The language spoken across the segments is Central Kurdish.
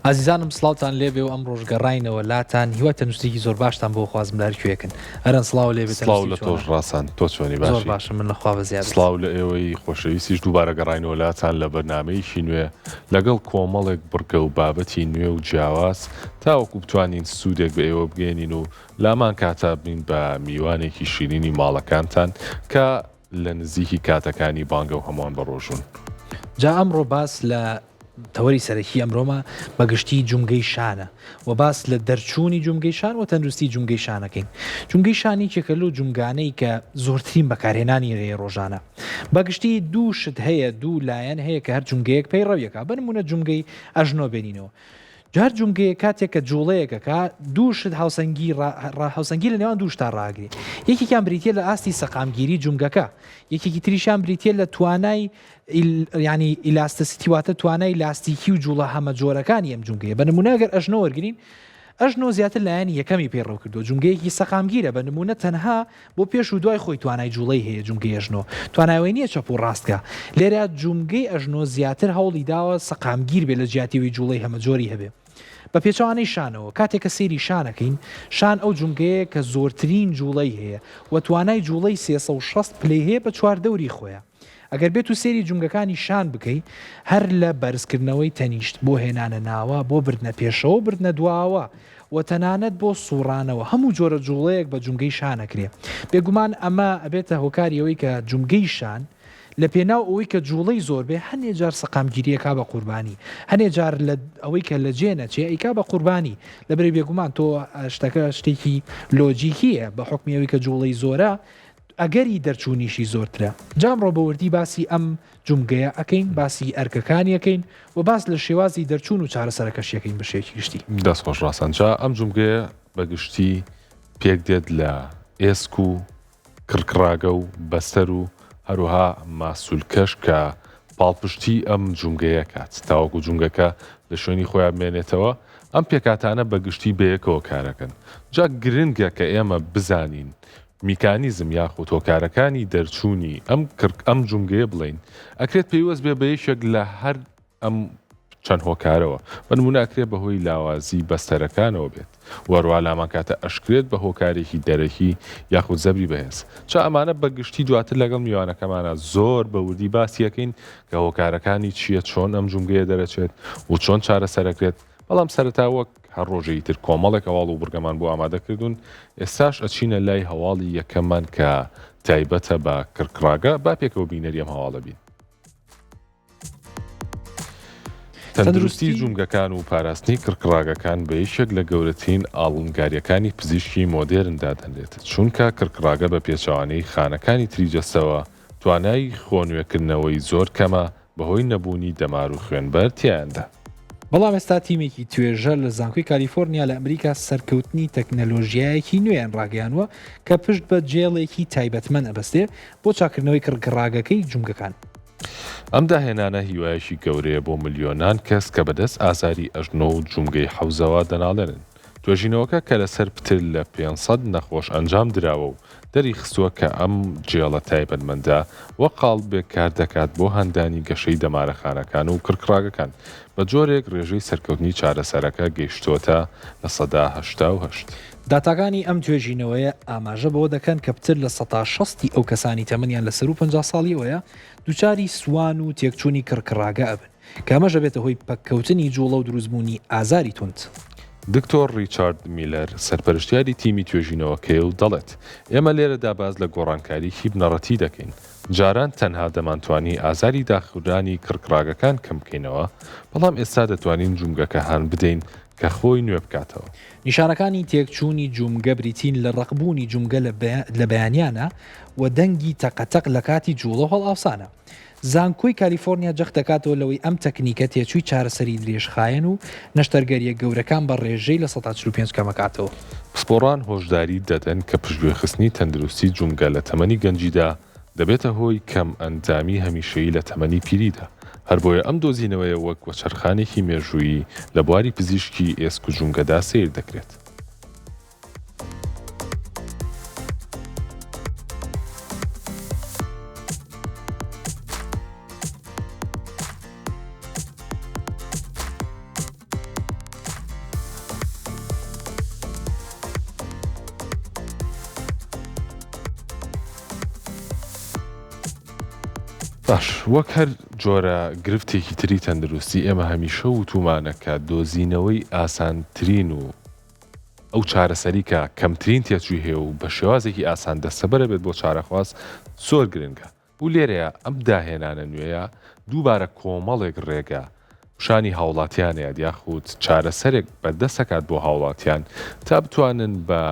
ئازیزانم سڵاوتان لێبێ و ئەم ڕۆژگەڕاینەوە لاتان هیواتە نووسێکی زۆر باشتان بۆ خوازم لارکوێکن ئەرەن سڵاو لێبێت سڵاو لە تۆش ڕاستان تۆ چۆنی زۆر باشی باشم من لەخوا بەزیاد سڵاو لە ئێوەی خۆشەویستیش دووبارە گەڕاینەوە لاتان لە بەرنامەیەکی نوێ لەگەڵ کۆمەڵێک بڕگە و بابەتی نوێ و جیاواز تاوەکو بتوانین سوودێک بە ئێوە بگەێنین و لامان کاتا بین بە میوانێکی شیرینی ماڵەکانتان کە لە نزیکی کاتەکانی بانگە و هەمووان بەڕۆژون. جا ئەمڕۆ باس لە تەوەری سەرەکی ئەمڕۆمە بەگشتی جومگەی شانە و باس لە دەرچوونی جومگەی شان و تەندروستی جومگەی شانەکەین. جومگەی شانی کێکە لەو جومگانەی کە زۆرترین بەکارهێنانی ڕێ ڕۆژانە بەگشتی دوو شت هەیە دوو لایەن هەیە کە هەر جومگەیەک پێی ڕەویەکە بنمونە جومگەی ئەژنۆ بێنینەوە. جار جومگەیە کاتێک کە جوڵەیەکەکە دوو شت هاوسەنگی لە نێوان دووشتا ڕاگری یەکێکیان بریتە لە ئاستی سەقامگیری جومگەکە یەکێکی تریشان بریتە لە توانای ینی ئیلاستەسیتیواتە توانای لاستیکی و جوڵە هەمە جۆرەکانی ئەم جومگەیە بە نمونە ئەگەر ئەژنۆ وەرگین ئەژنۆ زیاتر لایەنی یەکەمی پێڕەو کردو جومگەیەکی سەقامگیرە بە نمونە تەنها بۆ پێش و دوای خۆی توانای جوڵەی هەیە جومگەی ئەژنۆ تواناوی نییە چەپ و ڕاستکە لێرە جومگەی ئەژنۆ زیاتر هەوڵی داوە سەقامگیر بێ لە جیاتیوی جوڵەی هەمە جۆری هەبێ. بە پێچوانەی شانەوە کاتێک کە سێری شانەکەین شان ئەو جومگەیە کە زۆرترین جوڵەی هەیە و توانای جوڵەی 360 پلەی هەیە بە چواردەوری خۆیە. ئەگەر بێت و سێری جومگەکانی شان بکەیت هەر لە بەرزکردنەوەی تەنیشت بۆ هێنانە ناوە بۆ بردنە پێشەوە بردنە دواوە و تەنانەت بۆ سوڕانەوە هەموو جۆرە جوڵەیەک بە جومگەی شانەکرێ. بێگومان ئەمە ئەبێتە هۆکاریەوەی کە جومگەی شان لە پێناو ئەوەی کە جوڵەی زۆر بێ هەنێ جار سەقامگیریەکە بە قوربانی هەنێ جار لە ئەوەی کە لە جێنەچێ ئەیکا بە قوربانی لەبەر بێگومان تۆ شتەکە شتێکی لۆجیکیە بە حکمیەوەی کە جوڵەی زۆرە ئەگەری دەرچوونیشی زۆرترە. جامڕۆ بەوردی باسی ئەم جومگەیە ئەەکەین باسی ئەرکەکانیەکەین و باس لە شێوازی دەرچوون و چارەسەرەکەشیەکەین بەشێکی گشتی. دەست خۆش ڕاستانجا ئەم جومگەیە بەگشتی پێک دێت لە ئێسک و کڕکڕاگە و بەستەر و هەروها ماسوولکەش کە پاڵپشتی ئەم جومگەیە کات تاوەکو جومگەکە لە شوێنی خۆیان بمێنێتەوە ئەم پێکاتانە بەگشتی بەیەکەوە کارەکەن. جا گرنگە کە ئێمە بزانین میکانیزم یاخود هۆکارەکانی دەرچوونی ئەم جومگەیە بڵین ئەکرێت پێیوەست بێ بە یەشێک لە هەر ئەم چەند هۆکارەوە بەنمونە ئەکرێت بەهۆی لاوازی بەستەرەکانەوە بێت وەروە لامان کاتە ئەشکرێت بە هۆکارێکی دەرەکی یاخود زەبری بەهێز چا ئەمانە بەگشتی دواتر لەگەڵ میوانەکەمانە زۆر بەوردی باسیەکەین کە هۆکارەکانی چییە چۆن ئەم جومگەیە دەرەچێت و چۆن چارەسەرەکرێت بەڵام سەرەتا وەک هەر ڕۆژەی تر کۆمەڵێک هەواڵ و بورگەمان بۆ ئامادەکردوون ئێستاش ئەچینە لای هەواڵی یەکەمان کە تایبەتە بە کڕکڕاگە با پێکەوە بینەری ئەم هەواڵە بین. تەندروستی جومگەکان و پاراستنی کڕکڕاگەکان بە یەکێک لە گەورەترین ئاڵنگاریەکانی پزیشکی مۆدێرندا دەنرێت چونکە کڕکڕاگە بە پێچەوانەی خانەکانی تریجەستەوە توانای خۆنوێکردنەوەی زۆر کەمە بەهۆی نەبوونی دەمار و خوێنبەر تیاندا. بەڵام ئێستا تیمێکی توێژە لە زانکۆی کالیفۆرنیا لە ئەمریکا سەرکەوتنی تەکنەلۆژیایەکی نوێیان ڕاگەیانوە کە پشت بە جێڵێکی تایبەتمەند ئەبەستێ بۆ چاکردنەوەی کڕکڕاگەکەی جومگەکان. ئەم داهێنانە هیوایەکی گەورەیە بۆ ملیۆنان کەس کە بەدەست ئازاری ئەژنۆ و جومگەی حەوزەوە دەناڵێنن. توێژینەوەکە کە لەسەر پتر لە 500 نەخۆش ئەنجام دراوە و دەری خستووە کە ئەم جێڵە تایبەتمەندە وە قاڵبێک کار دەکات بۆ هەندانی گەشەی دەمارەخانەکان و کڕکڕاگەکان بە جۆرێک ڕێژەی سەرکەوتنی چارەسەرەکە گەیشتووەتە لە سەدا 88. داتاکانی ئەم توێژینەوەیە ئاماژە بەوە دەکەن کە پتر لە 160 ئەو کەسانی تەمەنیان لە سەر و 50 ساڵیەوەیە دووچاری سوان و تێکچوونی کڕکڕاگە ئەبن کە ئەمەژە بێتە هۆی پەککەوتنی جوڵە و دروستبوونی ئازاری تونند. دکتۆر ریچارد میلەر سەرپەرشتیاری تیمی توێژینەوەکەی و دەڵێت ئێمە لێرەدا باز لە گۆڕانکاریی بنەڕەتی دەکەین. جاران تەنها دەمانتوانی ئازاری داخورانی کڕکڕاگەکان کەم بکەینەوە بەڵام ئێستا دەتوانین جومگەکە هەان بدەین کە خۆی نوێ بکاتەوە. نیشانەکانی تێکچوونی جومگە بریتین لە ڕقبوونی جومگە لە بەیانیانە و دەنگی تەقەتەق لە کاتی جوڵە هەڵ ئاوسانە. زانکۆی کالیفۆرنیا جەخت دەکاتەوە لەوەی ئەم تەکنیکە تێچووی چارەسەری درێژخایەن و نەشتەرگەریە گەورەکان بە ڕێژەی لە 145 کەمەکاتەوە. پسپۆڕان هۆشداری دەدەن کە پشتگوێخستنی تەندروستی جومگە لە تەمەنی گەنجیدا دەبێتە هۆی کەم ئەندامی هەمیشەیی لە تەمەنی پیریدا. هەر بۆیە ئەم دۆزینەوەیە وەک وەچەرخانێکی مێژوویی لە بواری پزیشکی ئێسک و جومگەدا سیر دەکرێت. باش وەک هەر جۆرە گرفتێکی تری تەندروستی ئێمە هەمیشە وتومانەکە دۆزینەوەی ئاسانترین و ئەو چارەسەری کە کەمترین تێچووی هەیە و بە شێوازێکی ئاسان دەستەبەرە بێت بۆ چارەخواست زۆر گرنگە و لێرەیە ئەم داهێنانە نوێیە دووبارە کۆمەڵێک ڕێگە شانی هاوڵاتیانەیە یاخود چارەسەرێک بەردەستەکات بۆ هاوڵاتیان تا بتوانن بە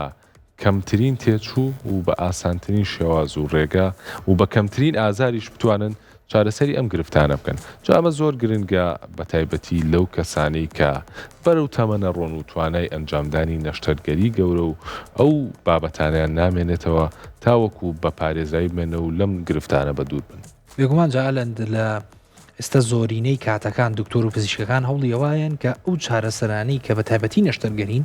کەمترین تێچوو و بە ئاسانترین شێواز و ڕێگە و بە کەمترین ئازاریش بتوانن چارەسەری ئەم گرفتانە بکەن. جا ئەمە زۆر گرنگە بە تایبەتی لەو کەسانەی کە بەرەو تەمەنە ڕۆن و توانای ئەنجامدانی نەشتەرگەری گەورە و ئەو بابەتانیان نامێنێتەوە تاوەکو بە پارێزایی بمێنە و لەم گرفتانە بە دوور بن. بێگومان جاالند لە ئێستا زۆرینەی کاتەکان دکتۆر و پزیشکەکان هەوڵی ئەوایەن کە ئەو چارەسەرانی کە بە تایبەتی نەشتەرگەرین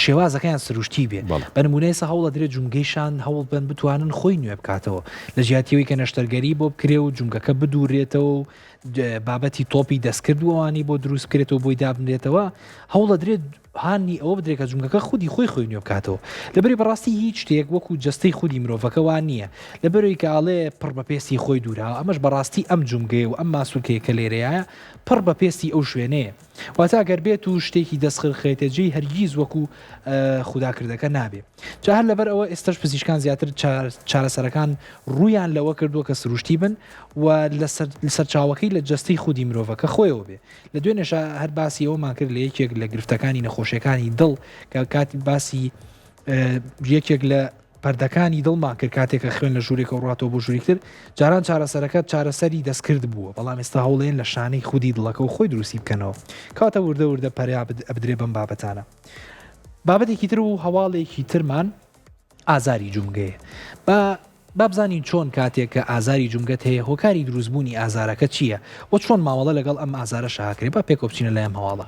شێوازەکەیان سروشتی بێ بە نمونەیەسە هەوڵە درێت جونگەیشان هەوڵ بن بتوانن خۆی نوێ بکاتەوە لە ژیاتیەوەی کە نەشتەرگەری بۆ بکرێ و جونگەکە بدوورێتەوە و بابەتی تۆپی دەستکردووانی بۆ دروست کرێتەوە بۆی دابنێتەوە هەوڵە درێت هاانی ئەوە بدرێکە جونگەکە خودی خۆی نوێ بکاتەوە لەبەری بەڕاستی هیچ شتێک وەکو جستەی خودی مرۆڤەکەوان نییە لەبەرەوەی کە ئاڵێ پڕ بە پێستی خۆی دوورا ئەمەش بەڕاستی ئەم جونگێ و ئەم ماسوولکەیە کە لێرەیە پڕ بە پێستی ئەو شوێنەیە واتە ئەگەر بێت و شتێکی دەستخرخێتەجێی هەرگیز وەکو خوداکردەکە نابێ جا هەر لەبەر ئەوە ئێستش پزیشکان زیاتر چارەسەرەکان ڕوویان لەوە کردووە کە سروشتی بن و لەسەر چاوەکەی لە جستەی خودی مرۆڤەکە خۆیەوە بێ لە دوێنێش هەر باسی ئەومان کرد لە یەکێک لە گرفتەکانی نەخۆشیەکانی دڵ کە کاتی باسی یەکێک لە پەردەکانی دڵمان کرد کاتێکە خوێن لە ژوورێکە ڕاتەوە بۆ ژووریکتر جاران چارەسەرەکە چارەسەری دەستکرد بووە بەڵام ئێستا هەوڵێن لە شانەی خودی دڵەکە و خۆی دروستی بکەنەوە کاتە وردە پەریا ئەبدرێ بەم بابەتانە بابەتێکی تر و هەواڵێکی ترمان ئازاری جونگەیە بابزانین چۆن کاتێک کە ئازاری جونگەت هەیە هۆکاری دروستبوونی ئازارەکە چییە و چۆن ماوەڵە لەگەڵ ئەم ئازارە شاکرێ بە پێکۆ بچینە لە ئەم هەواڵە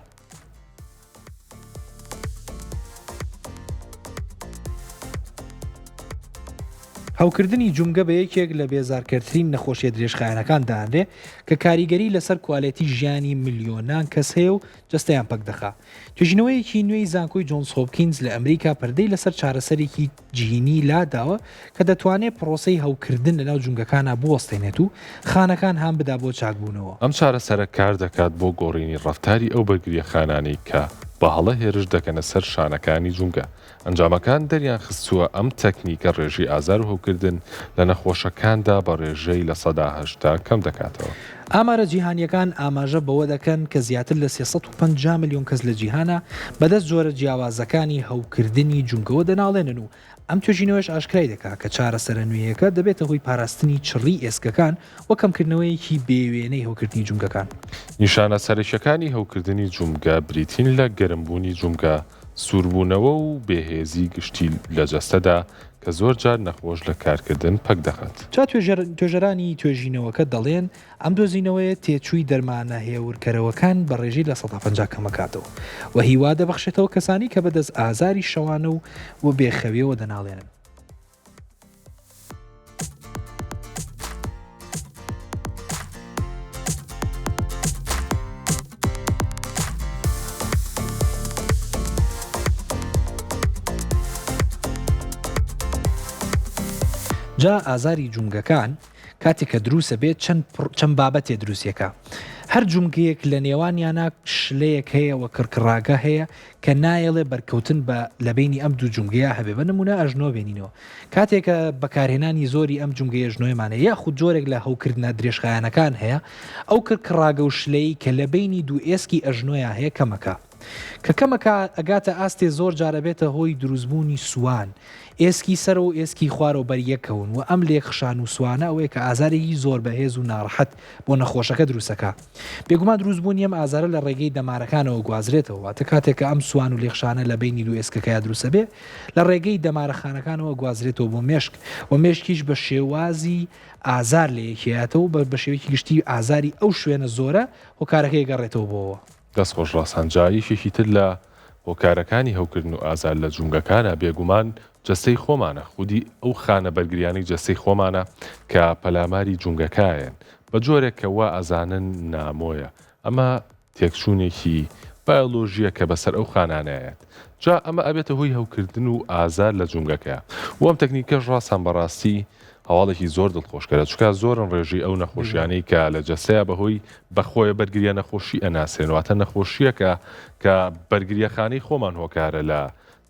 هەوکردنی جونگە بە یەکێک لە بێزارکردترین نەخۆشیە درێژخایەنەکان دانرێ کە کاریگەری لەسەر کوالەتی ژیانی میلیۆنان کەس هەیە و جستەیان پەک دەخا. توێژینەوەیەکی نوێی زانکۆی جۆنس هۆپکینز لە ئەمریکا پەردەی لەسەر چارەسەرێکی جینی لاداوە کە دەتوانێت پرۆسەی هەوکردن لەناو جونگەکانە بوەستێنێت و خانەکان هەم بدا بۆ چاکبوونەوە. ئەم چارەسەرە کار دەکات بۆ گۆڕینی ڕەفتاری ئەو بەرگریە خانانەی کە بە هەڵە هێرش دەکەنە سەر شانەکانی جونگە. ئەنجامەکان دەریان خستووە ئەم تەکنیکە ڕێژی ئازار و هەوکردن لە نەخۆشەکاندا بە ڕێژەی لە ١٨ کەم دەکاتەوە. ئامارە جیهانیەکان ئاماژە بەوە دەکەن کە زیاتر لە 350 ملیۆن کەس لە جیهانە بەدەست جۆرە جیاوازەکانی هەوکردنی جونگەوە دەناڵێنن و ئەم توێژینەوەش ئاشکرای دەکات کە چارەسەرە نوێیەکە دەبێتە هۆی پاراستنی چڕی ئێسکەکان و کەمکردنەوەیەکی بێوێنەی هەوکردنی جونگەکان. نیشانە سەرەکیەکانی هەوکردنی جونگە بریتین لە گەرمبوونی جونگە، سووربوونەوە و بێهێزی گشتی لە جەستەدا کە زۆر جار نەخۆش لە کارکردن پەک دەخات. جا توێژەرانی توێژینەوەکە دەڵێن ئەم دۆزینەوەیە تێچووی دەرمانە هێورکەرەوەکان بە ڕێژەی لە 150 کەمەکاتەوە و هیوا دەبەخشێتەوە کەسانی کە بەدەست ئازاری شەوانە و بێخەویەوە دەناڵێنن. جا ئازاری جونگەکان کاتێک کە دروسە بێت چەند بابەتێ دروستیەکە. هەر جونگەیەک لە نێوانیانە شلەیەک هەیە و کڕکڕاگە هەیە کە نایەڵێ بەرکەوتن بە لەبینی ئەم دوو جونگەیە هەبێ بە نمونە ئەژنۆ بێنینەوە. کاتێکە بەکارهێنانی زۆری ئەم جونگەیە ژنۆیمانە یاخود جۆرێک لە هەوکردنە درێژخایەنەکان هەیە ئەو کڕکڕاگە و شلەی کە لەبینی دوو ئێسکی ئەژنۆیان هەیە کەمەکە. کە کەمەکە ئەگاتە ئاستێ زۆر جارە بێتە هۆی دروستبوونی سووان ئێسکی سەر و ئێسکی خوارەوە بەریەکەون و ئەم لێکخشان و سوانە ئەوەیە کە ئازارێکی زۆر بەهێز و ناڕەحەت بۆ نەخۆشەکە دروستەکە. بێگومان دروستبوونی ئەم ئازارە لە ڕێگەی دەمارەکانەوە گوازرێتەوە واتە کاتێککە ئەم سوان و لێخشانە لە بینی دوو ئێسکەکەیە دروستە بێ لە ڕێگەی دەمارەخانەکانەوە گوازرێتەوە بۆ مێشک و مێشکیش بە شێوازی ئازار لە یەکێتەوە بە شێوەیەکی گشتی ئازاری ئەو شوێنە زۆرە هۆکارەکەی گەڕێتەوە بۆەوە. دەستخۆش ڕاستانجاییشێکی تر لە هۆکارەکانی هەوکردن و ئازار لە جونگەکانە بێگومان جەستەی خۆمانە خودی ئەو خانە بەرگریانی جەستەی خۆمانە کە پەلاماری جونگەکایەن بە جۆرێک کە وا ئەزانن نامۆیە ئەمە تێکچوونێکی بایۆلۆژیە کە بەسەر ئەو خانانایەت جا ئەمە ئەبێتە هۆی هەوکردن و ئازار لە جونگەکە و ئەم تەکنیکەش ڕاستان بەڕاستی هەواڵێکی زۆر دڵخۆشکەرە چکە زۆرن ڕێژی ئەو نەخۆشیانەی کە لە جەستەیە بەهۆی بەخۆیە بەرگریە نەخۆشی ئەناسێنواتە نەخۆشیەکە کە بەرگریەخانەی خۆمان هۆکارە لە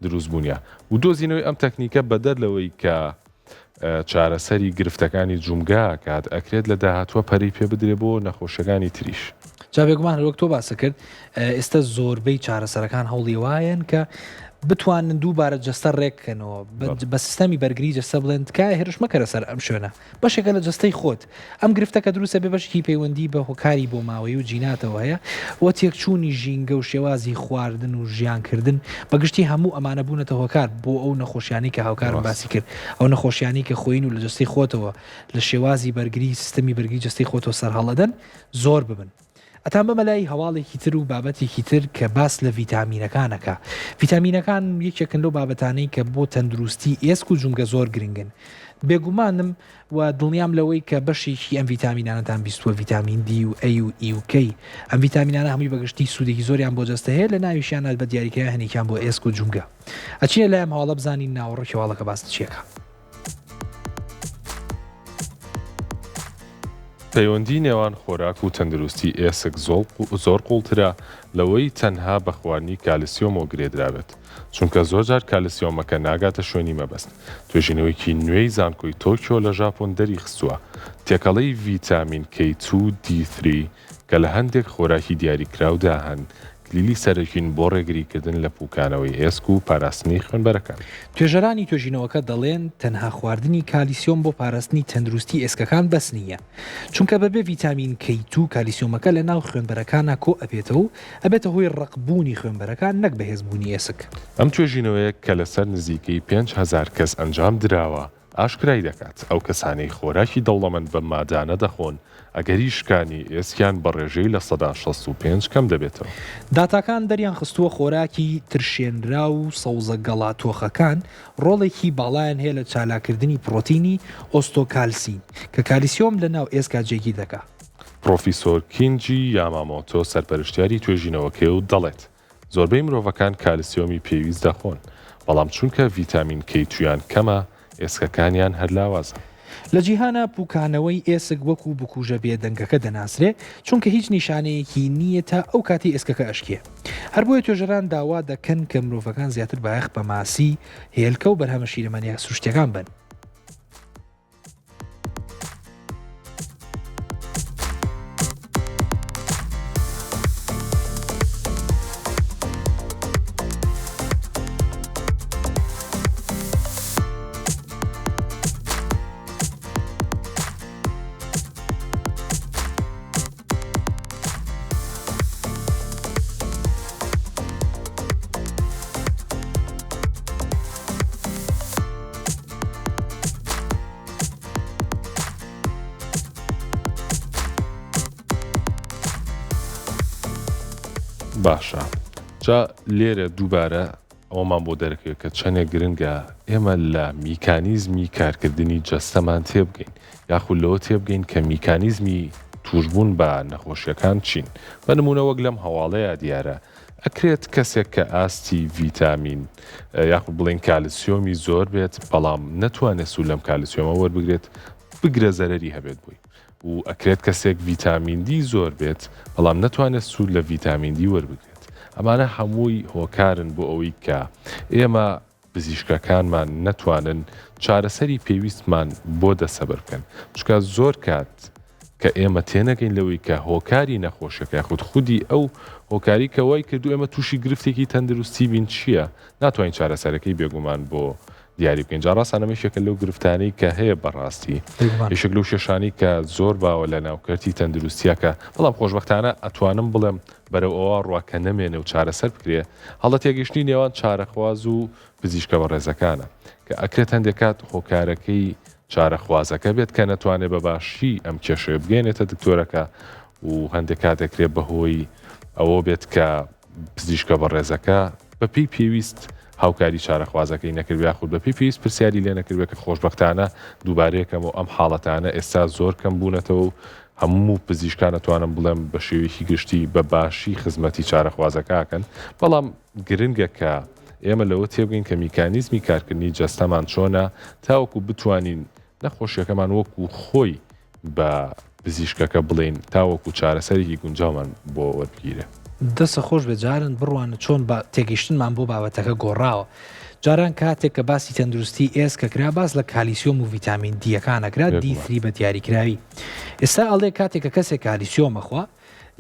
دروستبوونیە و دۆزینەوەی ئەم تەکنیکە بەدەر لەوەی کە چارەسەری گرفتەکانی جومگا کات ئەکرێت لە داهاتوە پەری پێ بدرێ بۆ نەخۆشیەکانی تریش. جا بێگومان وەک تۆ باسە کرد ئێستا زۆربەی چارەسەرەکان هەوڵی وایەن کە بتوانن دووبارە جەستە ڕێککەنەوە بە سیستەمی بەرگری جەستە بڵێن تکایە هێرش مەکەرە سەر ئەم شوێنە بەشێکە لە جەستەی خۆت ئەم گرفتەکە دروستە بێ بەشکی پەیوەندی بە هۆکاری بۆ ماوەی و جیناتەوە هەیە وە تێکچوونی ژینگە و شێوازی خواردن و ژیانکردن بەگشتی هەموو ئەمانە بوونەتە هۆکار بۆ ئەو نەخۆشیانی کە هاوکارم باسی کرد ئەو نەخۆشیانی کە خۆین و لە جەستەی خۆتەوە لە شێوازی بەرگری سیستەمی بەرگری جەستەی خۆتەوە سەرهەڵەدەن زۆر ببن. ئەتان بەمەلای هەواڵێکی تر و بابەتێکی تر کە باس لە ڤیتامینەکانەکە ڤیتامینەکان یەکێکن لەو بابەتانەی کە بۆ تەندروستی ئێسک و جومگە زۆر گرنگن بێگومانم و دڵنیام لەوەی کە بەشێکی ئەم ڤیتامینانەتان بیستووە ڤیتامین دی و ئەی و ئی و کەی ئەم ڤیتامینانە هەمووی بەگشتی سوودێکی زۆریان بۆ جەستە هەیە لە ناویشیانات بە دیاریکە هەنێکیان بۆ ئێسک و جومگە ئەچینە لای ئەم هەواڵە بزانین ناوەڕۆکی هەواڵەکە باس چیەکە. پەیوەندی نێوان خۆراک و تەندروستی ئێسک زۆر قوڵترە لەوەی تەنها بە خواردنی کالسیۆمەوە گرێدرابێت چونکە زۆرجار کالسیۆمەکە ناگاتە شوێنی مەبەست. توێژینەوەیکی نوێی زانکۆی تۆکیۆ لە ژاپۆن دەری خستووە تێکەڵەی ڤیتامین K2 D3 کە لە هەندێک خۆراکی دیاریکراودا هەن کلیلی سەرەکین بۆ ڕێگریکردن لە پوکانەوەی ئێسک و پاراستنی خوێنبەرەکان. توێژەرانی توێژینەوەکە دەڵێن تەنها خواردنی کالیسیۆم بۆ پاراستنی تەندروستی ئێسکەکان بەس نییە چونکە بەبێ ڤیتامین K2 کالیسیۆمەکە لە ناو خوێنبەرەکانە کۆ ئەبێتەوە و ئەبێتە هۆی ڕقبوونی خوێنبەرەکان نەک بەهێزبوونی ئێسک. ئەم توێژینەوەیە کە لەسەر نزیکەی 5,000 کەس ئەنجام دراوە ئاشکرای دەکات ئەو کەسانەی خۆراکی دەوڵەمەند بە مادانە دەخۆن ئەگەری شکانی ئێسکیان بە ڕێژەی لە 65 کەم دەبێتەوە. داتاکان دەریان خستووە خۆراکی ترشێنرا و سەوزە گەڵاتۆخەکان ڕۆڵێکی باڵایان هەیە لە چالاکردنی پرۆتینی ئۆستۆکالسی کە کالیسیۆم لە ناو ئێسکا جێگی دەکا. پرۆفیسۆر کینجی یامامۆتۆ سەرپەرشتیاری توێژینەوەکەی و دەڵێت زۆربەی مرۆڤەکان کالیسیۆمی پێویست دەخۆن بەڵام چونکە ڤیتامین K2یان کەمە ئێسکەکانیان هەر لاوازە. لە جیهانە پوکانەوەی ئێسک وەکو بکوژە بێدەنگەکە دەناسرێ چونکە هیچ نیشانەیەکی نییە تا ئەو کاتی ئێسکەکە ئەشکێ. هەر بۆیە توێژەران داوا دەکەن کە مرۆڤەکان زیاتر بایەخ بە ماسی هێلکە و بەرهەمە شیرەمانیە سروشتیەکان بن. باشە جا لێرە دووبارە ئەومان بۆ دەرەکەوێت کە چەندێک گرنگە ئێمە لە میکانیزمی کارکردنی جەستەمان تێبگەین یاخود لەوە تێبگەین کە میکانیزمی توشبوون بە نەخۆشیەکان چین. بە نمونە وەک لەم هەواڵەیە دیارە ئەکرێت کەسێک کە ئاستی ڤیتامین یاخود بڵێن کالیسیۆمی زۆر بێت بەڵام نەتوانێت سوود لەم کالیسیۆمە وەربگرێت بگرە زەرەری هەبێت بووی و ئەکرێت کەسێک ڤیتامین دی زۆر بێت بەڵام نەتوانێت سوود لە ڤیتامین دی وەربگرێت. ئەمانە هەمووی هۆکارن بۆ ئەوەی کە ئێمە پزیشکەکانمان نەتوانن چارەسەری پێویستمان بۆ دەسەبەر بکەن چونکە زۆر کات کە ئێمە تێنەگەین لەوەی کە هۆکاری نەخۆشەکە یاخود خودی ئەو هۆکاری کەوای کردو ئێمە تووشی گرفتێکی تەندروستی بین چییە ناتوانین چارەسەرەکەی بێگومان بۆ دیاری بکەین. جا ڕاستانەمە یەکێک لەو گرفتانەی کە هەیە بەڕاستی یەکێک لەو شێشانی کە زۆر باوە لە ناوکەرتی تەندروستیەکە بەڵام خۆشبەختانە ئەتوانم بڵێم بەرەو ئەوە ڕواکە نەمێنێ و چارەسەر بکرێ هەڵە تێگەشتنی نێوان چارەخواز و پزیشکە بەڕێزەکانە کە ئەکرێت هەندێک کات هۆکارەکەی چارەخوازەکە بێت کە نەتوانێت بە باشی ئەم کێشەیە بگەێنێتە دکتۆرەکە و هەندێک کات دەکرێت بەهۆی ئەوە بێت کە پزیشکە بەڕێزەکە بەپی پێویست هاوکاری چارەخوازەکەی نەکردوێ یاخود بەپی پێویست پرسیاری لێ نەکردوێت کە خۆشبەختانە دووبارەیەکەم و ئەم حاڵەتانە ئێستا زۆر کەم بوونەتەوە و هەموو پزیشکان دەتوانم بڵێم بە شێوەیەکی گشتی بە باشی خزمەتی چارەخوازەکەکەن بەڵام گرنگە کە ئێمە لەوە تێبگەین کە میکانیزمی کارکردنی جەستەمان چۆنە تاوەکو بتوانین نەخۆشیەکەمان وەکو خۆی بە پزیشکەکە بڵێن تاوەکو چارەسەرێکی گونجاومان بۆ وەرگیرە. دەستە خۆش بەجارن بڕوانە چۆن تێگەیشتنمان بۆ بابەتەکە گۆڕاوە. جاران کاتێک کە باسی تەندروستی ئێسکەکرا باس لە کالیسیۆم و ڤیتامین دیەکانەکرا دیثری بە دیاریکراوی. ئێستا ئەڵێ کاتێک کە کەسێک کالیسیۆمەخوا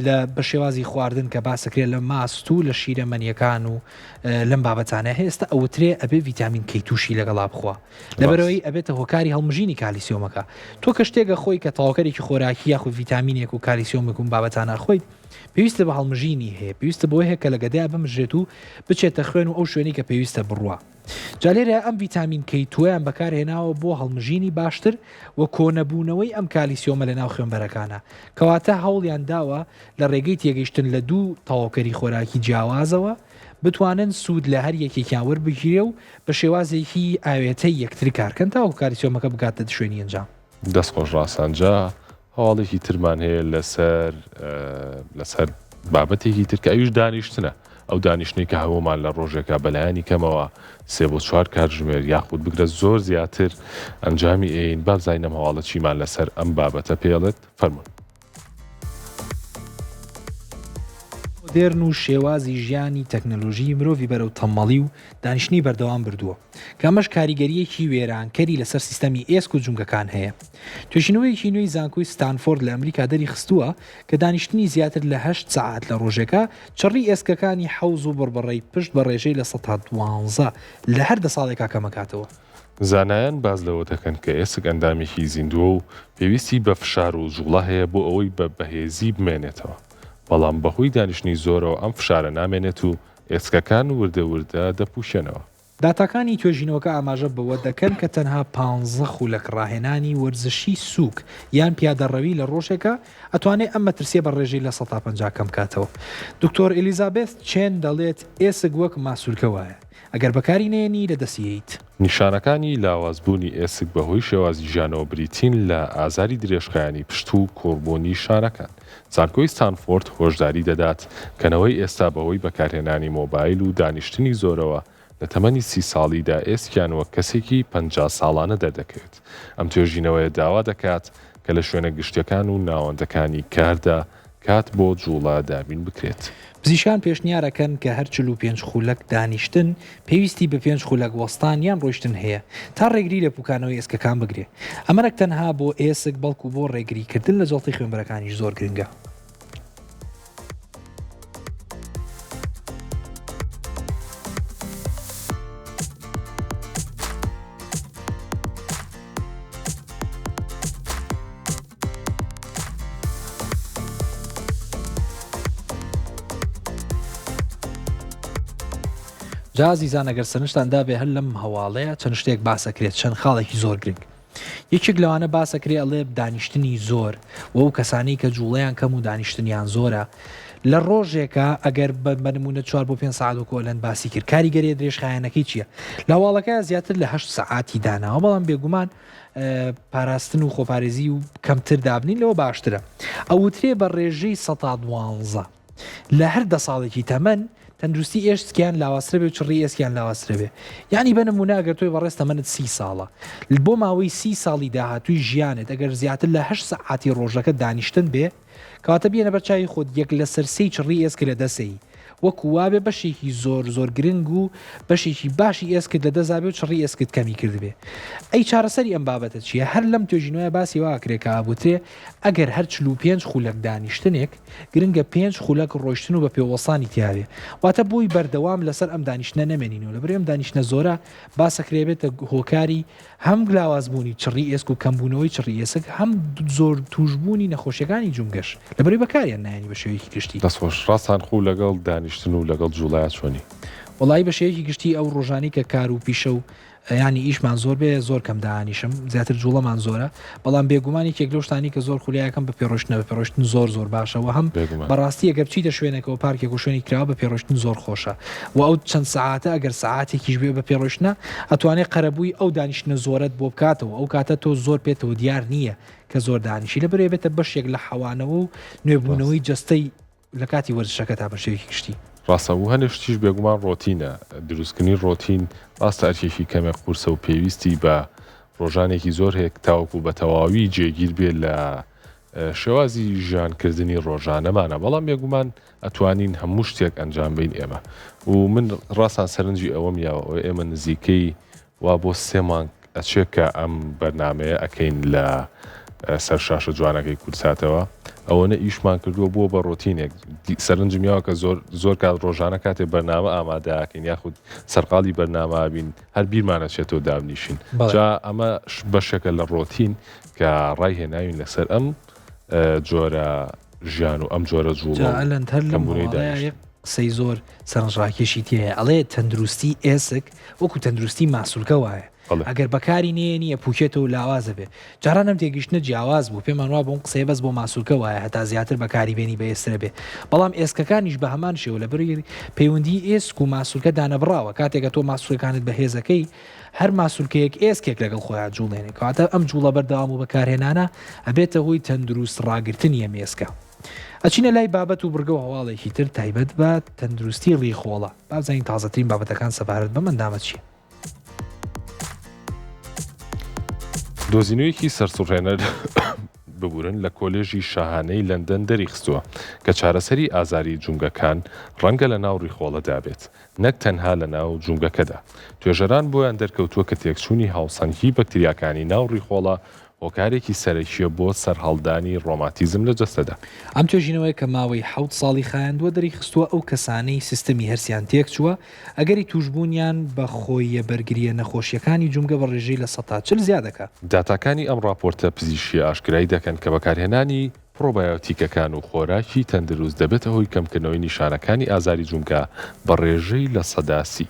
لە بە شێوازی خواردن کە باسەکرێت لە ماست و لە شیرە مەنیەکان و لەم بابەتانە هێستا ئەوترێ ئەبێ ڤیتامین کەی تووشی لەگەڵا بخوا لەبەرەوەی ئەبێتە هۆکاری هەڵمژینی کالیسیۆمەکە. تۆ کە شتێکە خۆی کە تاواکەرێکی خۆراکی یاخو ڤیتامینێک و کالیسیۆمێکم بابەتانە خۆیت پێویستە بە هەڵمژینی هەیە پێویستە بۆ هەیە کە لە گەدای بمژێت و بچێتە خوێن و ئەو شوێنی کە پێویستە بڕوە. جالێرە ئەم ڤیتامین کەی تویان بەکارهێناوە بۆ هەڵمژینی باشتر و کۆنەبوونەوەی ئەم کالیسیۆمە لە ناو خوێنبەرەکانە کەواتە هەوڵیان داوە لە ڕێگەی تێگەیشتن لە دوو تەواوکەری خۆراکی جیاوازەوە بتوانن سوود لە هەر یەکێکیان وەربگیرێ و بە شێوازێکی ئاوێتەی یەکتری کارکەن تاوەکو کالیسیۆمەکە بگاتە شوێنی ئەنجام. دەستخۆش ڕاستانجا هەواڵێکی ترمان هەیە لەسەر بابەتێکی تر کە ئەویش دانیشتنە. ئەو دانیشتنی کە هەمومان لە ڕۆژێکە بەلایانی کەمەوە 3 بۆ 4 کاتژمێر یاخود بگرە زۆر زیاتر ئەنجامی ئین بابزانینەم هەواڵە چیمان لەسەر ئەم بابەتە پێڵێت فەرمون. مۆدێرن و شێوازی ژیانی تەکنەلۆژی مرۆڤی بەرەو تەمەڵی و دانیشتنی بەردەوام بردووە کامەش کاریگەریەکی وێرانکەری لەسەر سیستەمی ئێسک و جونگەکان هەیە. توێژینەوەیەکی نوێی زانکۆی ستانفۆرد لە ئەمریکا دەری خستووە کە دانیشتنی زیاتر لە 8 ساعات لە ڕۆژێکە چڕی ئێسکەکانی حەوز و بڕبڕی پشت بە ڕێژەی لە 12 لە هەر 10 ساڵێکا کەمەکاتەوە. زانایان باز لەوە دەکەن کە ئێسک ئەندامێکی زیندووە و پێویستی بە فشار و جوڵە هەیە بۆ ئەوەی بە بەهێزی بمێنێتەوە. بەڵام بەهۆی دانیشتنی زۆرەوە ئەم فشارە نامێنێت و ئێسکەکان وردە دەپوشێنەوە. داتاکانی توێژینەوەکە ئاماژە بەوە دەکەن کە تەنها 15 خولەک ڕاهێنانی وەرزشی سووک یان پیادەڕەوی لە ڕۆژێکە ئەتوانێت ئەم مەترسیە بە ڕێژەی لە 150 کەم کاتەوە. دکتۆر ئێلیزابێت چێن دەڵێت ئێسک وەک ماسوولکە وایە ئەگەر بەکاری نێنی لە دەسییت. نیشانەکانی لاوازبوونی ئێسک بەهۆی شێوازی ژیانەوە بریتین لە ئازاری درێژخایانی پشت و کۆڕبوونی شانەکان. زانکۆی ستانفۆرد هۆشداری دەدات کەنەوەی ئێستا بەهۆی بەکارهێنانی مۆبایل و دانیشتنی زۆرەوە لە تەمەنی 30 ساڵیدا ئێسکیان وەک کەسێکی 50 ساڵانە دەردەکەوێت. ئەم توێژینەوەیە داوا دەکات کە لە شوێنە گشتیەکان و ناوەندەکانی کاردا کات بۆ جوڵە دابین بکرێت. پزیشکان پێشنیارەکەن کە هەر 45 خولەک دانیشتن پێویستی بە 5 خولەک وەستان یان ڕۆیشتن هەیە تا ڕێگری لە پوکانەوەی ئێسکەکان بگرێ. ئەمەرەك تەنها بۆ ئێسک بەڵکو بۆ ڕێگریکردن لە جەڵتی خوێنبەرەکانیش زۆر گرنگە. جازیزان ئەگەر سەرنجتاندا بێ هەر لەم هەواڵەیە چەند شتێک باسەکرێت چەند خاڵێکی زۆر گرنگ. یەکێک لەوانە باسەکرێ ئەڵێ دانیشتنی زۆر و ئەو کەسانی کە جوڵەیان کەم و دانیشتنیان زۆرە لە ڕۆژێکە ئەگەر بەنمونە 4 بۆ 5 ساعت و کۆلەن باسی کرد کاریگەری درێژخایەنەکەی چییە؟ لە هەواڵەکە زیاتر لە 8 ساعتی داناوە بەڵام بێگومان پاراستن و خۆپارێزی و کەمتر دابنین لەوە باشترە. ئەوترێ بە ڕێژەی 112 لە هەر 10 ساڵێکی تەمەن تەندروستی ئێشتیان لاواسرە بێ و چڕی ئێسکیان لاواسرە بێ. یعنی بەنمونە ئەگەر تۆی بەڕێز تەمەنت 30 ساڵە بۆ ماوەی 30 ساڵی داهاتووی ژیانت ئەگەر زیاتر لە 8 ساعتی ڕۆژەکە دانیشتن بێ کەواتە بێنە بەرچاوی خۆت یەک لە سەرسەی چڕی ئێسکە لە دەسەی وەکو وابێ بەشێکی زۆر گرنگ و بەشێکی باشی ئێسکت لە دەزابێ و چڕی ئێسکت کەمی کردبێ. ئەی چارەسەری ئەم بابەتە چییە؟ هەر لەم توێژینەوەی باسی واکرێکە ئابوترێ ئەگەر هەر 45 خولەک دانیشتنێک گرنگە 5 خولەک ڕۆیشتن و بە پێوەسانی تیاوێ واتە بۆی بەردەوام لەسەر ئەم دانیشتنە نەمێنینەوە لەبەر ئەم دانیشتنە زۆرە باسەکرێبێتە هۆکاری هەم گلاوازبوونی چڕی ئێسک و کەمبوونەوەی چڕی ئێسک هەم زۆر توشبوونی نەخۆشیەکانی جونگەش لەبەرەوەی بەکاریان نایانی بە شێوەیەکی گشتی. دەستخۆش ڕاستان خو لەگەڵ دانیشتن و لەگەڵ جوڵایە چۆنی؟ وڵی بە شێوەیەکی گشتی ئەو ڕۆژانی کە کار و پیشە و ینی ئیشمان زۆر بێ زۆر کەم دانیشم زیاتر جوڵەمان زۆرە بەڵام بێگومانی کێک لەو شتانی کە زۆر خولیایەکەم بە پێڕۆشتنە بە پێڕۆشتن زۆر باشەوە هەم بەڕاستی ئەگەر بچیتە شوێنێکەوە پارکێک و شوێنی کراوە بە پێڕۆشتن زۆر خۆشە و ئەو چەند ساعاتە ئەگەر ساعاتێکیش بێ بە پێڕۆشتنە ئەتوانێت قەرەبووی ئەو دانیشتنە زۆرت بۆ بکاتەوە ئەو کاتە تۆ زۆر پێێتەوە دیار نییە کە زۆر دانیشی لە برێبێتە بەشێک لە حەوانەوە و نوێبوونەوەی جستەی لە کاتی وەرزشەکە تا بە شێوەیەکی گشتی. ڕاستە و هەنێشتیش بێگومان ڕۆتینە دروستکردنی ڕۆتین ڕاستە ئەرکێکی کەمێک قورسە و پێویستی بە ڕۆژانێکی زۆر هەیە تاوەکو بە تەواوی جێگیر بێت لە شێوازی ژیانکردنی ڕۆژانەمانە بەڵام بێگومان ئەتوانین هەموو شتێک ئەنجام بین ئێمە و من ڕاستان سەرنجی ئەوەم یاوە ئێمە نزیکەی وا بۆ 3 مانگ ئەچێت کە ئەم بەرنمەیە ئەکەین لە سەر شاشە جوانەکەی کورساتەوە ئەوەنە ئیشمان کردووە بۆ بە ڕۆتینێک سەرنجمیاوە کە زۆر کات ڕۆژانە کاتێ بەرنامە ئامادەکەین یاخود سەرقاڵی بەرنامە بین هەر بیرمانەچێتەوە دابنیشین جا ئەمە بەشێکە لە ڕۆتین کە ڕای هێناوین لەسەر ئەم جۆرە ژیان و ئەم جۆرە جوڵ قسەی زۆر سەرنجڕاکێشی تێە ئەڵێ تەندروستی ئێسک وەکو تەندروستی ماسوولکە وایە ئەگەر بەکاری نێنیە پوکێتەوە لاوازە بێ جارانم تێگەشتنە جیاواز بوو پێمان وا بۆم قسەی بەس بۆ ماسوولکە وایە هەتا زیاتر بەکاری بێنی بە ئێسترە بێ بەڵام ئێسکەکانیش بە هەمان شێوە لە بەری پەیوەندی ئێسک و ماسوولکە دانەبراوە کاتێکە تۆ ماسوولەکانت بەهێزەکەی هەر ماسوولکەیەک ئێسکێک لەگەڵ خۆیان جوڵێنێ کاتە ئەم جوڵە بەردەوام و بەکارهێنانە ئەبێتە هۆی تەندروست ڕاگرتنی ئەم ئێسکە ئەچینە لای بابەت و بڕگە و هەواڵێکی تر تایبەت بە تەندروستی ڕێخۆڵە بابزانین تازەترین بابەتەکان سەبارەت بە مندامە چیە دۆزینەوەیەکی سەرسوڕهێنەر ببورن لە کۆلێژی شاهانەی لەندەن دەریخستووە کە چارەسەری ئازاری جونگەکان ڕەنگە لە ناو ڕیخۆڵەدا بێت نەک تەنها لە ناو جونگەکەدا توێژەران بۆیان دەرکەوتووە کە تێکچوونی هاوسەنگی بەکتریاکانی ناو ڕیخۆڵە هۆکارێکی سەرەکیە بۆ سەرهەڵدانی ڕۆماتیزم لە جەستەدا ئەم توێژینەوەی کە ماوەی 7 ساڵی خایاندووە دەریخستووە ئەو کەسانەی سیستەمی هەرسیان تێک چووە ئەگەری توشبوونیان بە خۆیە بەرگریە نەخۆشیەکانی جونگە بە ڕێژەی لە 140 زیادەکە داتاکانی ئەم راپۆرتە پزیشکی ئاشکرایی دەکەن کە بەکارهێنانی پرۆبایۆتیکەکان و خۆراکی تەندروست دەبێتە هۆی کەمکردنەوەی نیشانەکانی ئازاری جونگە بە ڕێژەی لە 130.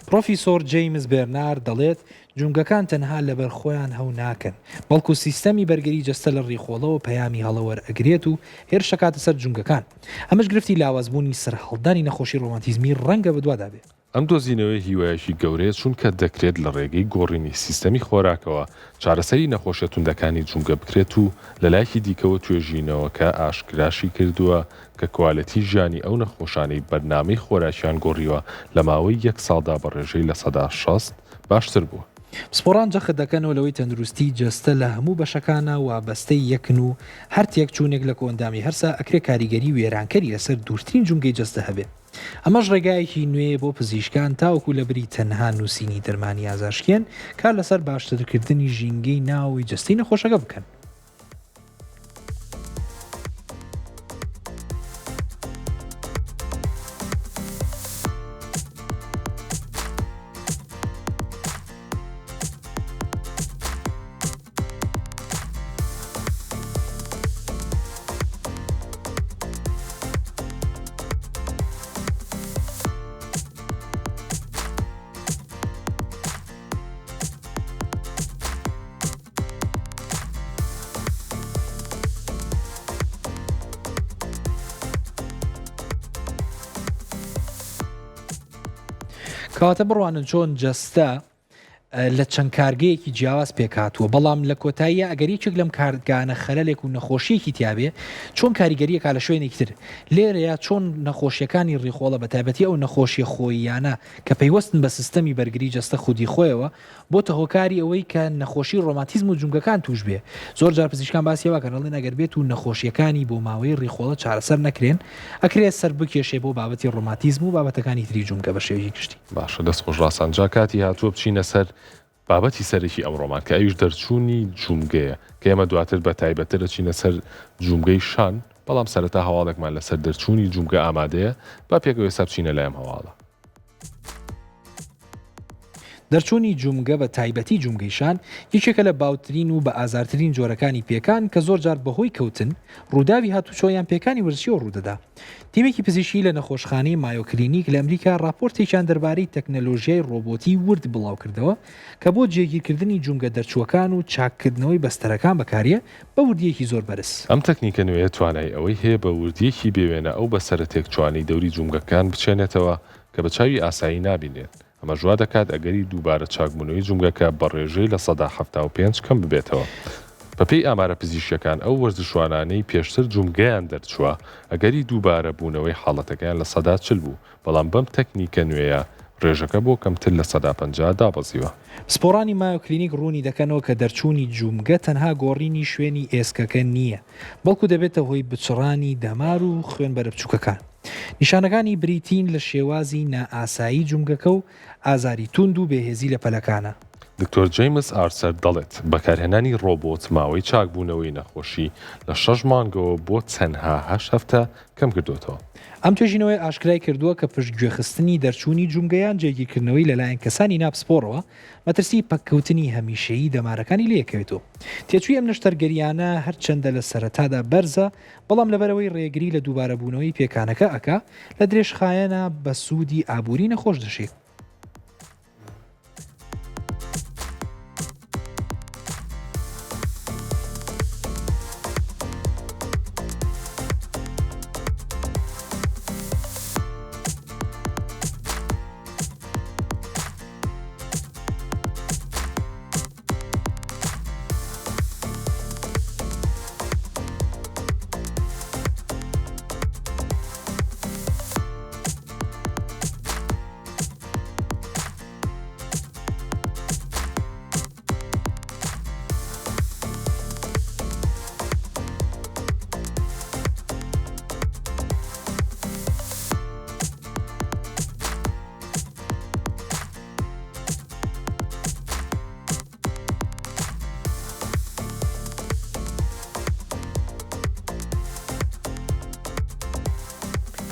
پرۆفیسۆر جەیمز بێرنار دەڵێت جونگەکان تەنها لەبەر خۆیان هەو ناکەن بەڵکو سیستەمی بەرگری جەستە لە ڕیخۆڵەوە پەیامی هەڵەوەر ئەگرێت و هێرشەکاتە سەر جونگەکان ئەمەش گرفتی لاوازبوونی سەرهەڵدانی نەخۆشی ڕۆماتیزمی ڕەنگە بەدوادا بێت ئەم دۆزینەوەی هیوایەکی گەورەیە چونکە دەکرێت لە ڕێگەی گۆڕینی سیستەمی خۆراکەوە چارەسەری نەخۆشیە توندەکانی جونگە بکرێت و لە لایەکی دیکەوە توێژینەوەکە ئاشکراشی کردووە کە کوالەتی ژیانی ئەو نەخۆشانەی بەرنامەی خۆراکیان گۆڕیوە لە ماوەی 1 ساڵدا بە ڕێژەی لە 160 باشتر بووە. سپۆران جەخت دەکەنەوە لەوەی تەندروستی جەستە لە هەموو بەشەکانە و بەستەی یەکن و هەر تێک چوونێک لە کۆندامی هەرسا ئەکرێ کاریگەری وێرانکەری لەسەر دوورترین جونگەی جەستە هەبێت. ئەمەش ڕێگایەکی نوێ بۆ پزیشکان تاوەکو لە بری تەنها نووسینی دەرمانی ئازارشکێن کار لەسەر باشترکردنی ژینگەی ناوی جەستەی نەخۆشەکە بکەن. کەواتە بڕوانن چۆن جەستە لە چەند کارگەیەکی جیاواز پێکاتووە بەڵام لە کۆتاییە ئەگەریچێک لەم کارگانە خەلەلێک و نەخۆشیەکی تیاابێ چۆن کاریگەریەکە لە شوێنێکی تر لێرەیە چۆن نەخۆشیەکانی ڕیخۆڵە بە تایبەتی ئەو نەخۆشیە خۆیانە کە پەیوەستن بە سیستەمی بەرگری جەستە خودی خۆیەوە بۆتە هۆکاری ئەوەی کە نەخۆشی ڕۆماتیزم و جونگەکان توش بێ زۆر جار پزیشکان باسیەوە کەڕڵێن ئەگەر بێت و نەخۆشیەکانی بۆ ماوەی ڕیخۆڵە چارەسەر نەکرێن ئەکرێت سەر بکێشێ بۆ بابەتی ڕۆماتیزم و بابەتەکانی تری جونگە بە شێوەیەکی گشتی باشە دەست خۆشڕاستان جا کاتی هاتووە بچینە سەر بابەتی سەرێکی ئەمڕۆمان کە ئەویش دەرچوونی جونگەیە کە ئێمە دواتر بە تایبەتر دەچینە سەر جونگەی شان بەڵام سەرەتا هەواڵێکمان لەسەر دەرچوونی جونگە ئامادەیە با پێکەوە ێستا بچینە لایم هەواڵە. دەرچوونی جونگە بە تایبەتی جونگەیشان یەکێکە لە باوترین و بە ئازارترین جۆرەکانی پێکان کە زۆر جار بەهۆی کەوتن ڕووداوی هاتوچۆیان پێکانی ورزشیەوە ڕوودەدا. تیمێکی پزیشکی لە نەخۆشخانەی مایۆکلینیک لە ئەمریکا راپۆرتێکیان دەربارەی تەکنەلۆژیای ڕۆبۆتی ورد بڵاو کردەوە کە بۆ جێگیرکردنی جونگە دەرچووەکان و چاککردنەوەی بەستەرەکان بەکاریە بە وردیەکی زۆر بەرز. ئەم تەکنیکە نوێیە توانای ئەوەی هەیە بە وردیەکی بێوێنە ئەو بەسەرە تێکچوانەی دەوری جونگەکان بچێنێتەوە کە بە چاوی ئاسایی نابینێت. ئەمە ژوا دەکات ئەگەری دووبارە چاکبوونەوەی جونگەکە بە ڕێژەی لە 175 کەم ببێتەوە. بەپێی ئامارە پزیشکەکان ئەو وەرزشوانانەی پێشتر جونگەیان دەرچووە ئەگەری دووبارە بوونەوەی حاڵەتەکەیان لە 140 بوو بەڵام بەم تەکنیکە نوێیە ڕێژەکە بۆ کەمتر لە 150 دابەزیوە. سپۆرانی مایۆ کلینیک ڕوونی دەکەنەوە کە دەرچوونی جوومگە تەنها گۆڕینی شوێنی ئێسکەکە نییە، بەڵکو دەبێتە هۆی بچڕانی دەمار و خوێن بەرەبچووکەکان. نیشانەکانی بریتین لە شێوازی نائاسایی جوومگەکە و ئازاری توند و بێهێزی لە پەلەکانە. دکتۆر جەیمس ئارسەر دەڵێت بەکارهێنانی ڕۆبۆت ماوەی چاکبوونەوەی نەخۆشی لە 6 مانگەوە بۆ چەندها 8 هەفتە کەم کردوێتەوە. ئەم توێژینەوەی ئاشکرای کردووە کە پشت گوێخستنی دەرچوونی جوومگەیان جێگیرکردنەوەی لەلایەن کەسانی ناپسپۆڕەوە مەترسی پەککەوتنی هەمیشەیی دەمارەکانی لێکەوێتەوە. تێچووی ئەم نەشتەرگەریانە هەرچەندە لە سەرەتادا بەرزە، بەڵام لەبەرەوەی ڕێگری لە دووبارەبوونەوەی پێکانەکە ئەکا لە درێژخایەنە بە سوودی ئابووری نەخۆش دەشێت.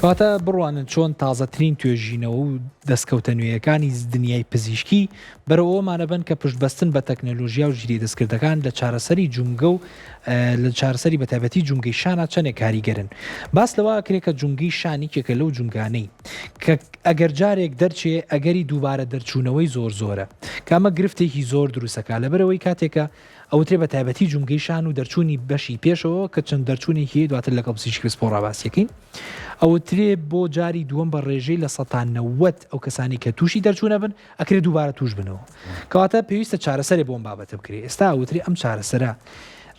کەواتە بڕوانن چۆن تازەترین توێژینەوە و دەستکەوتە نوێیەکانی دنیای پزیشکی بەرەوەمانە بن کە پشتبەستن بە تەکنەلۆژیا و ژیری دەستکردەکان لە چارەسەری جوومگە و لە چارەسەری بەتایبەتی جوومگەی شانە چەندێک کاریگەرن. باس لەوە کرێت کە جوومگەی شانی کێکە لەو جوومگانەی کە ئەگەر جارێک دەرچێ ئەگەری دووبارە دەرچوونەوەی زۆرە کامە گرفتێکی زۆر دروستەکە لەبەرەوەی کاتێکە ئەوترێ بە تایبەتی جوومگەی شان و دەرچوونی بەشی پێشەوە کە چەند دەرچوونێکی دواتر لەگەڵ پزیشکی سپۆڕا باسیەکەین ئەوترێ بۆ جاری دووەم بە ڕێژەی لە 190 ئەو کەسانی کە تووشی دەرچوونە بن ئەکرێ دووبارە توش بنەوە. کەواتە پێویستە چارەسەرێ بۆم بابەتە بکرێت. ئێستا ئەوترێ ئەم چارەسەرە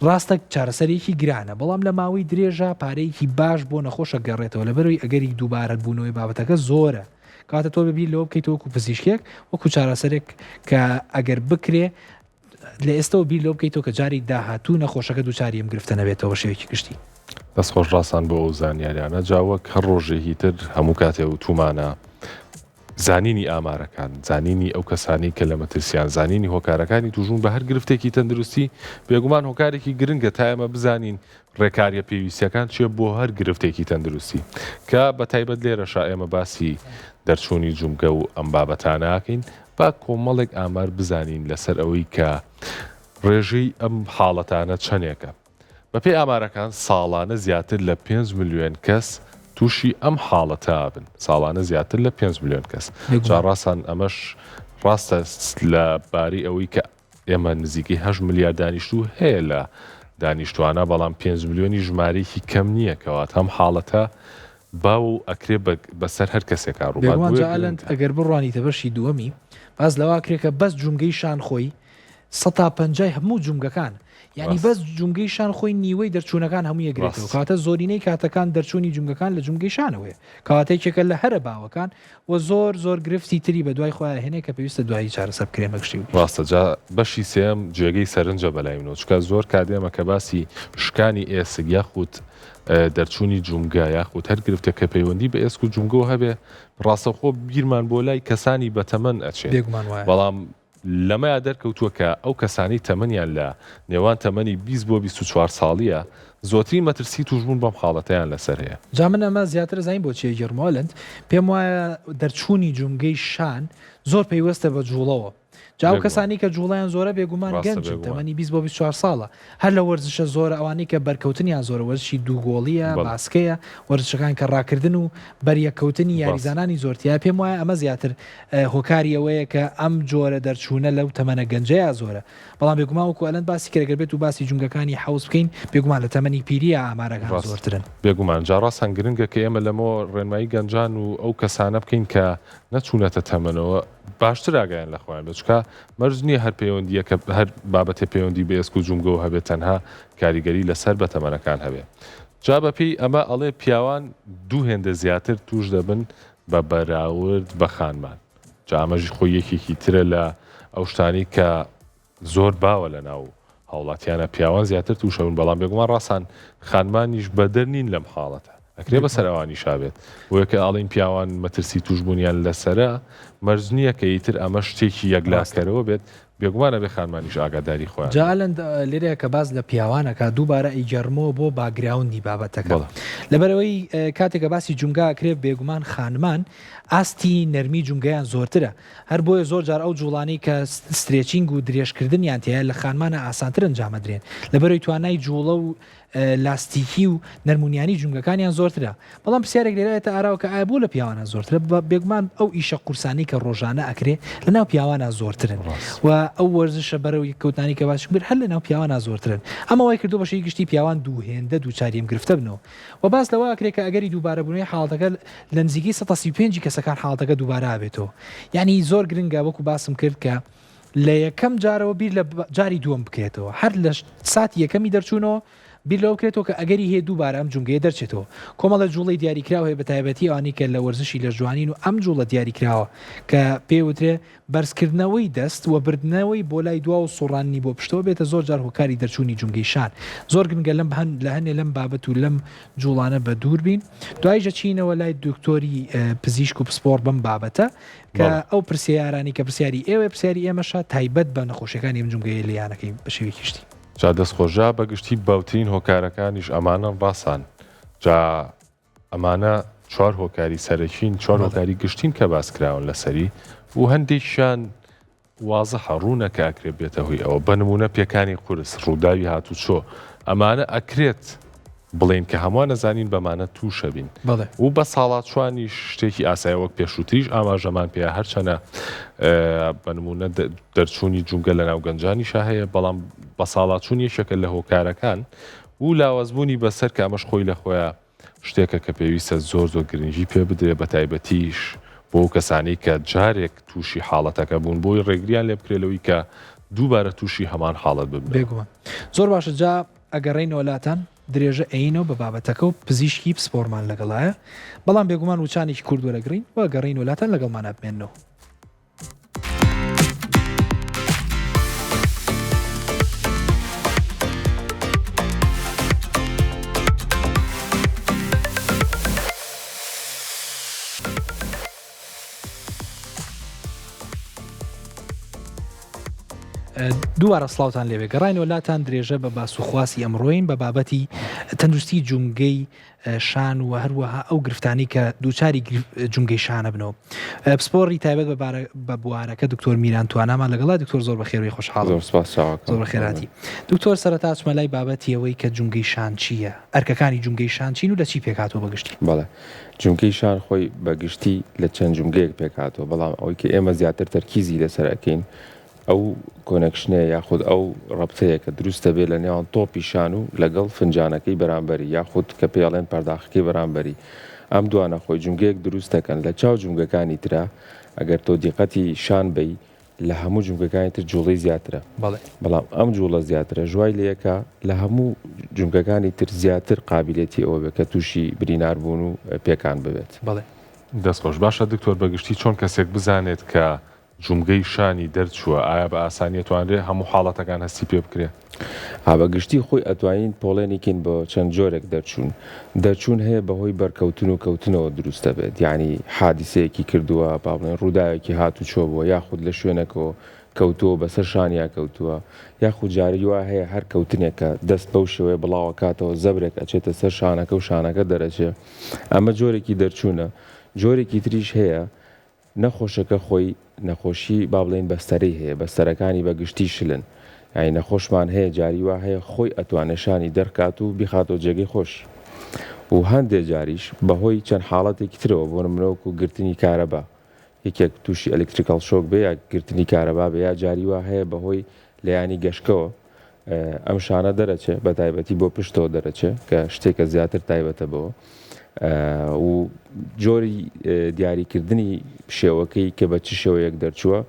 ڕاستە چارەسەرێکی گرانە، بەڵام لە ماوەی درێژە پارەیەکی باش بۆ نەخۆشە گەڕێتەوە لەبەرەوەی ئەگەری دووبارە بوونەوەی بابەتەکە زۆرە. کاتە تۆ ببی لەوە بکەیت وەکو پزیشکێک وەکو چارەسەرێک کە ئەگەر بکرێ لە ئێستەوە بیر لەو بکەیتەوە کە جاری داهاتوو نەخۆشەکە دووچاری ئەم گرفتە نەبێتەوە شێوەیەکی گشتی. دەست خۆش ڕاستان بۆ ئەو زانیاریانە جاوەک هەر ڕۆژێکی تر هەموو کاتێ و تومانە زانینی ئامارەکان، زانینی ئەو کەسانی کە لە مەترسیان، زانینی هۆکارەکانی توژون بە هەر گرفتێکی تەندروستی بێگومان هۆکارێکی گرنگە تا ئێمە بزانین ڕێکاریە پێویستیەکان چیە بۆ هەر گرفتێکی تەندروستی کە بە تایبەت لێرەشا ئێمە باسی دەرچوونی جوومگە و ئەم بابەتانەکەین با کۆمەڵێک ئامار بزانین لەسەر ئەوەی کە ڕێژەی ئەم حاڵەتانە چەندێکە. بەپێی ئامارەکان ساڵانە زیاتر لە 5 ملیۆن کەس تووشی ئەم حاڵەتە بن، ساڵانە زیاتر لە 5 ملیۆن کەس. جاڕاستان ئەمەش ڕاستە لە باری ئەوەی کە ئێمە نزیکەی 8 ملیار دانیشتوو هەیە لە دانیشتوانە، بەڵام 5 ملیۆنی ژمارەیەکی کەم نییە کەوات هەم حاڵەتە باو ئەکرێ بەسەر هەر کەسێکا ڕووبات. ئەگەر بڕوانیتە بەشی دووەمی باز لەوا کرێکە بەس جوومگەی شان خۆی 150 هەموو جوومگەکان، یعنی بەس جوومگەی شان خۆی نیوەی دەرچوونەکان هەموو یەگرێتەوە. کاتە زۆرینەی کاتەکان دەرچوونی جوومگەکان لە جوومگەی شانەوەیە، کاتێکێکە لە هەرە باوەکان و زۆر گرفتی تری بە دوای خۆیان هێنێ کە پێویستە دوایی چارەسەر بکرێ مەگشتی. ڕاستە جا بەشی سێم جێگەی سەرنجە بەلای منەوە، چکە زۆر کاتێمە کە باسی شکانی ئێسک یاخود دەرچوونی جوومگا یاخود هەر گرفتە کە پەیوەندی بە ئێسک و جوومگۆ هەبێ ڕاستەخۆ بیرمان بۆ لای کەسانی بەتەمەن ئەچێت، بەڵام لەمەیە دەرکەوتووە کە ئەو کەسانی تەمەنیان لە نێوان تەمەنی 20 بۆ 24 ساڵیە زۆتری مەترسی توژبوون بەم حاڵەتیان لەسەر هەیە. جا من ئەمە زیاتر زین بۆ چێ گەرمۆلند پێم وایە دەرچوونی جوومگەی شان زۆر پەیوەستە بە جوڵەوە. جاو کەسانی کە جوڵیان زۆرە بێگومان گەنجن تەمەنی 20 بۆ 24 ساڵە، هەر لە وەرزشە زۆرە ئەوانەی کە بەرکەوتنیان زۆرە وەرزشی دووگۆڵیە باسکەیە، وەرزشەکان کە ڕاکردن و بەریەکەوتنی یاریزانانی زۆرتیا. پێم وایە ئەمە زیاتر هۆکاری ئەوەیە کە ئەم جۆرە دەرچوونە لەو تەمەنە گەنجەیە زۆرە، بەڵام بێگومان وەکو ئەلەن باسی کەرەگەر بێت و باسی جوومگەکانی حوز بکەین بێگومان لە تەمەنی پیریە ئامارەکان زۆرترن. بێگومان جاڕاستان گرنگە کە ئێمە لەمەوە ڕێنمایی گەنجان و ئەو کەسانە بکەین کە نەچوونەتە تەمەنەوە باشتر ئاگایان لە خۆیان بچکە مەرج نییە هەر پەیوەندیە کە هەر بابەتێ پەیوەندی بە ئێسک و جوومگە هەبێت تەنها کاریگەری لەسەر بەتەمەنەکان هەبێ. جا بەپێی ئەمە ئەڵێ پیاوان دوو هێندە زیاتر توش دەبن بە بەراورد بە خانمان. جامەژی خۆی یەکێکی ترە لە ئەو شتانی کە زۆر باوە لە ناو هاوڵاتیانە پیاوان زیاتر تووشەون بەڵام بێگومان ڕاستان خانمانیش بەدەر نین لەم حاڵەتە ئەکرێ بە سەراوانی شابێت وەکە ئاڵین پیاوان مەترسی توشببوونیان لەسرە مەرج نییە کە ئیتر ئەمە شتێکی یەکلاسکەرەوە بێت بێگومانە بێ خانمانیش ئاگاداری خۆیان جالند لێرەیە کە باز لە پیاوانەکە دووبارە ئیگەرمەوە بۆ باگراوندی بابەتەکە لەبەرەوەی کاتێکە باسی جونگا کرێت بێگومان خانمان ئاستی نەرمی جونگیان زۆرترە هەر بۆیە زۆر جار ئەو جوڵانی کە سترێچینگ و درێژکردنیان تەیە لە خانمانە ئاسانتر ئەنجامەدرێن لەبەرەوەی توانای جوڵە و لاستیکی و نەرمونیانی جونگەکانیان زۆرترە بەڵام پرسیارێک لێرەیەتە ئاراوە کە ئایا بۆ لە پیاوانە زۆرترە بێگومان ئەو ئیشە قورسانی کە ڕۆژانە ئەکرێ لە ناو پیاوانە زۆرترن و ئەو وەرزشە بەرەوەی کەوتانی کە باش بر هەر لە ناو پیاوانە زۆرترن ئەمە وای کردو بەشەی گشتی پیاوان دووهێندە دووچاریم گرفتە بنەوە و باس لەوە ئەکرێت کە ئەگەری دووبارە بوونەوەی حاڵەتەکە لە نزیکی 135 کەسەکان حاڵەتەکە دووبارە ئابێتەوە یعنی زۆر گرنگە وەکو باسم کرد کە لە یەکەم جارەوە بیر لە جاری دووەم بکرێتەوە هەر لە ساتی یەکەمی دەرچوونەوە بیر لەوە بکرێتەوە کە ئەگەری هەیە دووبارە ئەم جونگەیە دەرچێتەوە کۆمەڵە جوڵی دیاریکراوە هەیە بە تایبەتی ئەوانی کە لە وەرزشی لە جوانین و ئەم جوڵە دیاریکراوە کە پێوترێ بەرزکردنەوەی دەست و بردنەوەی بۆ لای دوا و سوڕانی بۆ پشتەوە بێتە زۆر جار هۆکاری دەرچوونی جونگەی شان زۆر گرنگە لەم لە هەنێ لەم بابەت و لەم جوڵانە بە دوور بین دوایژە چینەوە لای دکتۆری پزیشک و پسپۆر بەم بابەتە کە ئەو پرسیارانی کە پرسیاری ئێوە پرسیاری ئێمەشە تایبەت بە نەخۆشیەکانی ئەم جونگەیە لیانەکەی بە شێوەیەکیشتی جا دەستخۆژە بەگشتی بەوترین هۆکارەکانیش ئەمانە ڕاستان جا ئەمانە چوار هۆکاری سەرەکین چوار هۆکاری گشتین کە باسکراون لەسەری و هەندێکیان وازە هەڕوونە کە ئەکرێت بێتە هۆی ئەوە بەنمونە پێکانی قورس ڕووداوی هاتوچۆ ئەمانە ئەکرێت بڵێن کە هەمووان نەزانین بەمانە تووشە بین و بە ساڵات چوانی شتێکی ئاسایی وەک پێشووتریش ئاماژەمان پێ هەرچەنە بەنمونە دەرچوونی جونگە لە ناو گەنجانیشا هەیە بەڵام بە ساڵاتچوون یەکێکە لە هۆکارەکان و لاوەزبوونی بەسەر کە ئەمەش خۆی لە خۆیان شتێکە کە پێویستە زۆر گرنگی پێ بدرێت بە تایبەتیش بۆ کەسانی کە جارێک تووشی حاڵەتەکە بوون بۆی ڕێگریان لێ بکرێتەوەی کە دووبارە تووشی هەمان حاڵەت ببێت زۆر باشە جا ئەگەڕێینەوە لاتان درێژە ئەینەوە بە بابەتەکە و پزیشکی پسپۆرمان لەگەڵایە بەڵام بێگومان وچانێکی کورد وەرەگرین و گەڕین وڵاتان لەگەڵمان بمێنەوە دووارە سڵاوتان لێوێ گەڕین وڵاتان درێژە بە باسوخواسی ئەمڕۆین بە بابەتی تەندروستی جونگەی شان و هەروەها ئەو گرفتانی کە دووچاری جونگەی شانە بنەوە پسپۆڕی تایبەت بە بوارەکە دکتۆر میران توانامان لەگەڵا دکتۆر زۆر بە خێروی خۆشحاڵ زۆر بە خێراتی دکتۆر سەرەتا چمە لای بابەتی ئەوەی کە جونگەی شان چییە ئەرکەکانی جونگەی شان چین و لە چی پێکاتەوە بەگشتی بەڵێ جونگەی شان خۆی بەگشتی لە چەند جونگەیەک پێکاتەوە بەڵام ئەوەی کە ئێمە زیاتر تەرکیزی لەسەر ئەکەین ئەو کۆنەکشنەیە یاخود ئەو ڕەبتەیە کە دروستە بێت لە نێوان تۆپی شان و لەگەڵ فنجانەکەی بەرامبەری یاخود کە پێڵێن پەرداخەکەی بەرامبەری ئەم دوانە خۆی جونگەیەک دروست دەکەن لە چاو جونگەکانی ترا ئەگەر تۆ دیقەتی شان بی لە هەموو جونگەکانی تر جوڵەی زیاترە بەڵام ئەم جوڵە زیاترە ژوای لەیەکە لە هەموو جونگەکانی تر زیاتر قابلیەتی ئەوە بێت کە تووشی بریناربوون و پێکان ببێت دەستخۆش باشە دکتۆر بەگشتی چۆن کەسێک بزانێت کە جونگەی شانی دەرچووە ئایا بە ئاسانی توانرێت هەموو حاڵەتەکان هەستی پێ بکرێت هابەگشتی خۆی ئەتوانین پۆڵێنێکین بۆ چەند جۆرێک دەرچوون هەیە بەهۆی بەرکەوتن و کەوتنەوە دروستە بێت یعنی حادیسەیەکی کردووە با بڵێن ڕووداوێکی هاتوچۆ بووە یاخود لە شوێنەکەەوە کەوتووە بەسەر شانیا کەوتووە یاخود جاری وە هەیە هەر کەوتنێکە دەست بەو شێوەیە بڵاوە کاتەوە زەبرێک ئەچێتە سەر شانەکە و شانەکە دەرەچێ ئەمە جۆرێکی دەرچوونە جۆرێکی تریش هەیە نەخۆشەکە خۆی نەخۆشی با بڵێن بەستەرەی هەیە بەستەرەکانی بەگشتی شلن یعنی نەخۆشمان هەیە جاری وا هەیە خۆی ئەتوانێشانی دەرکات و بیخاتەوە جێگەی خۆش و هەندێک جاریش بەهۆی چەند حاڵەتێکی ترەوە بۆ نمونەوەکو گرتنی کارەبا یەکێک تووشی ئەلکتریکال شۆک بێ یا گرتنی کارەبا بێ یا جاری وا هەیە بەهۆی لەیانی گەشتکەوە ئەم شانە دەرەچێ بە تایبەتی بۆ پشتەوە دەرەچێ کە شتێکە زیاتر تایبەتە بەوە و جۆری دیاریکردنی شێوەکەی کە بە چ شێوەیەک دەرچووە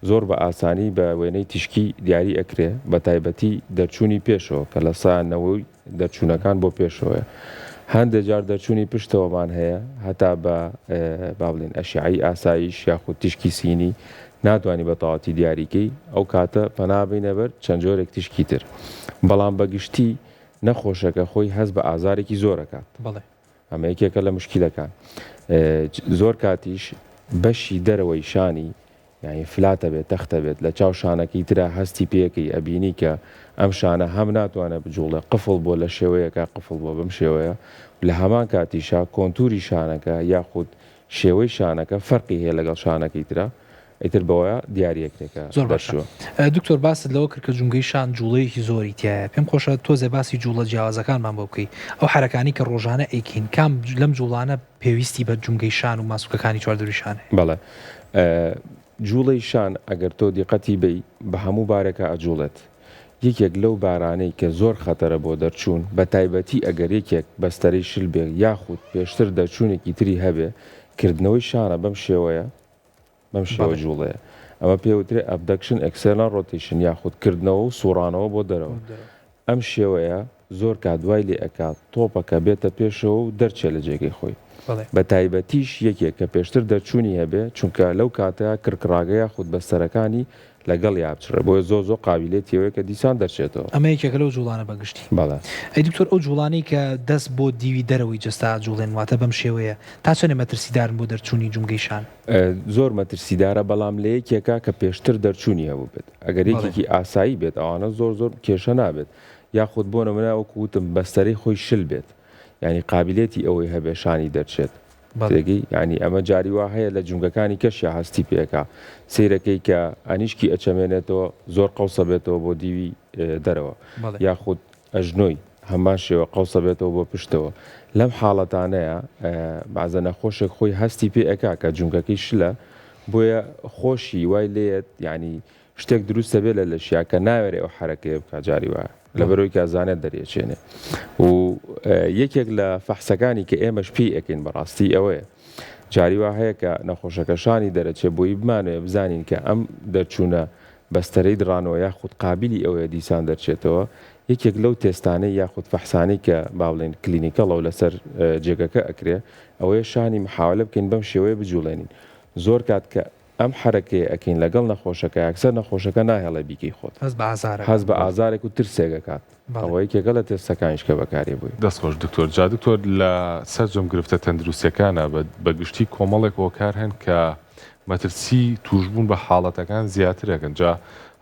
زۆر بە ئاسانی بە وێنەی تیشکی دیاری ئەکرێ بە تایبەتی دەرچوونی پێشەوە کە لە سانەوەی دەرچوونەکان بۆ پێشەوەە هەندێک جار دەرچوونی پشتەوەمان هەیە هەتا بە با بڵێن ئەشعی ئاسایش یاخود تیشکی سینی ناتوانانی بە تەواوەتی دیاریکەی ئەو کاتە پەنابینە بەر چەند جۆرێک تیشکی تر بەڵام بەگشتی نەخۆشەکە خۆی هەست بە ئازارێکی زۆرەکات ئەمە یەکێکە لە مشکلەکان زۆر کاتیش بەشی دەرەوەی شانی یعنی فلاتە بێت تەختە بێت لە چاو شانەکەی ترا هەستی پێەکەی ئەبینی کە ئەم شانە هەم ناتوانێت بجوڵێ قفڵ بۆ لە شێوەیەکە قفڵ بۆ بەم شێوەیە لە هەمان کاتیشا کۆنتوری شانەکە یاخود شێوەی شانەکە فەرقی هەیە لەگەڵ شانەکەی ترا ئیتر بەوەیە دیارەکێکە زۆر باشوە دکتۆر باست لەوە کرد کە جونگەی شان جوڵەیەکی زۆری تایە پێم خۆشە تۆزێ باسی جوڵە جیاوازەکانمان بۆ بکەی ئەو حرەکانی کە ڕۆژانە ئەیکین کام لەم جوڵانە پێویستی بە جونگەی شان و ماسوولەکانی چواردەوریشانە بەڵێ جوڵەی شان ئەگەر تۆ دیقەتی بی بە هەموو بارێکە ئەجوڵێت یەکێک لەو بارانەی کە زۆر خەتەرە بۆ دەرچوون بە تایبەتی ئەگەر یەکێک بەستەرەی شل بێ یاخود پێشتر دەرچوونێکی تری هەبێ کردنەوەی شانە بەم شێوەیە بەم شێوە جوڵەیە ئەمە پێوترێ ئەبدەکشن ئەکسێران ڕۆتیشن یاخودکردنەوە و سوڕانەوە بۆ دەرەوە ئەم شێوەیە زۆر کاتوای لێ ئەکات تۆپەکە بێتە پێشەوە و دەرچێ لە جێگەی خۆی بە تایبەتیش یەکێک کە پێشتر دەرچوونی هەبێ چونکە لەو کاتەیە کرکڕاگەیە خود بەستەرەکانی لەگەڵ یابچرە بۆیە زۆ قابلێتیەوەی کە دیسان دەرچێتەوە ئەمە یەکێکە لەو جوڵانە بەگشتی بەڵێ ئەی دکتۆر ئەو جوڵانەی کە دەست بۆ دیوی دەرەوەی جستا جوڵێن واتە بەم شێوەیە تا چەنێ مەترسیدارن بۆ دەرچوونی جونگەی شان زۆر مەترسیدارە بەڵام لە یەکێکە کە پێشتر دەرچوونی هەبوو بێت ئەگەر یەکێکی ئاسایی بێت ئەوانە زۆر کێشە نابێت یاخود بۆ نمونە وەکو وتم بەستەرەی خۆی شل بێت ینی قابلێتی ئەوەی هەبێشانی دەرچێت تێگەی ینی ئەمە جاری وا هەیە لە جونگەکانی کەشیا هەستی پێەکە سیرەکەی کە ئەنیشکی ئەچەمێنێتەوە زۆر قەوسە بێتەوە بۆ دیوی دەرەوە یاخود ئەژنۆی هەمان شێوە قەوسە بێتەوە بۆ پشتەوە لەم حاڵەتانەیە بازە نەخۆشێک خۆی هەستی پێەکە کە جونگەکەی شلە بۆیە خۆشی وای لێت ینی شتێک دروستە بێت لە لەشیاکە ناوێرێ ئەو حرەکەی بکە جاری وایە لەبەرەوەی کازانێت دەریێچێنێ و یەکێک لە فەحسەکانی کە ئێمەش پێی ئەەکەین بەڕاستی ئەوەیە جاریوا هەیە کە نەخۆشەکەشانی دەرەچێ بۆی بمانوێ بزانین کە ئەم دەرچوونە بەستەرەی درانەوە یاخود قابلی ئەوەیە دیسان دەرچێتەوە یەکێک لەو تێستانەی یاخود فەحسانەی کە باڵێن کلینیکەڵەوە لەسەر جێگەکە ئەکرێ ئەوەیە شانی محاولە بکەین بەم شێوەیە بجوڵێنین زۆر کات کە ئەم حرەکەی ئەکەین لەگەڵ نەخۆشەکە یاکسەر نەخۆشەکە ناهێڵە بیکەی خۆت هەز بە ئازارێک و ترسێگەکات ئەوەی کێگە لە تێستەکانیش کە بەکاری بووی دەستخۆش دکتۆر جا دکتۆر لە سەرجەم گرفتە تەندروستیەکانە بەگشتی کۆمەڵێک هۆکار هەن کە مەترسی توشبوون بە حاڵەتەکان زیاترەکەن جا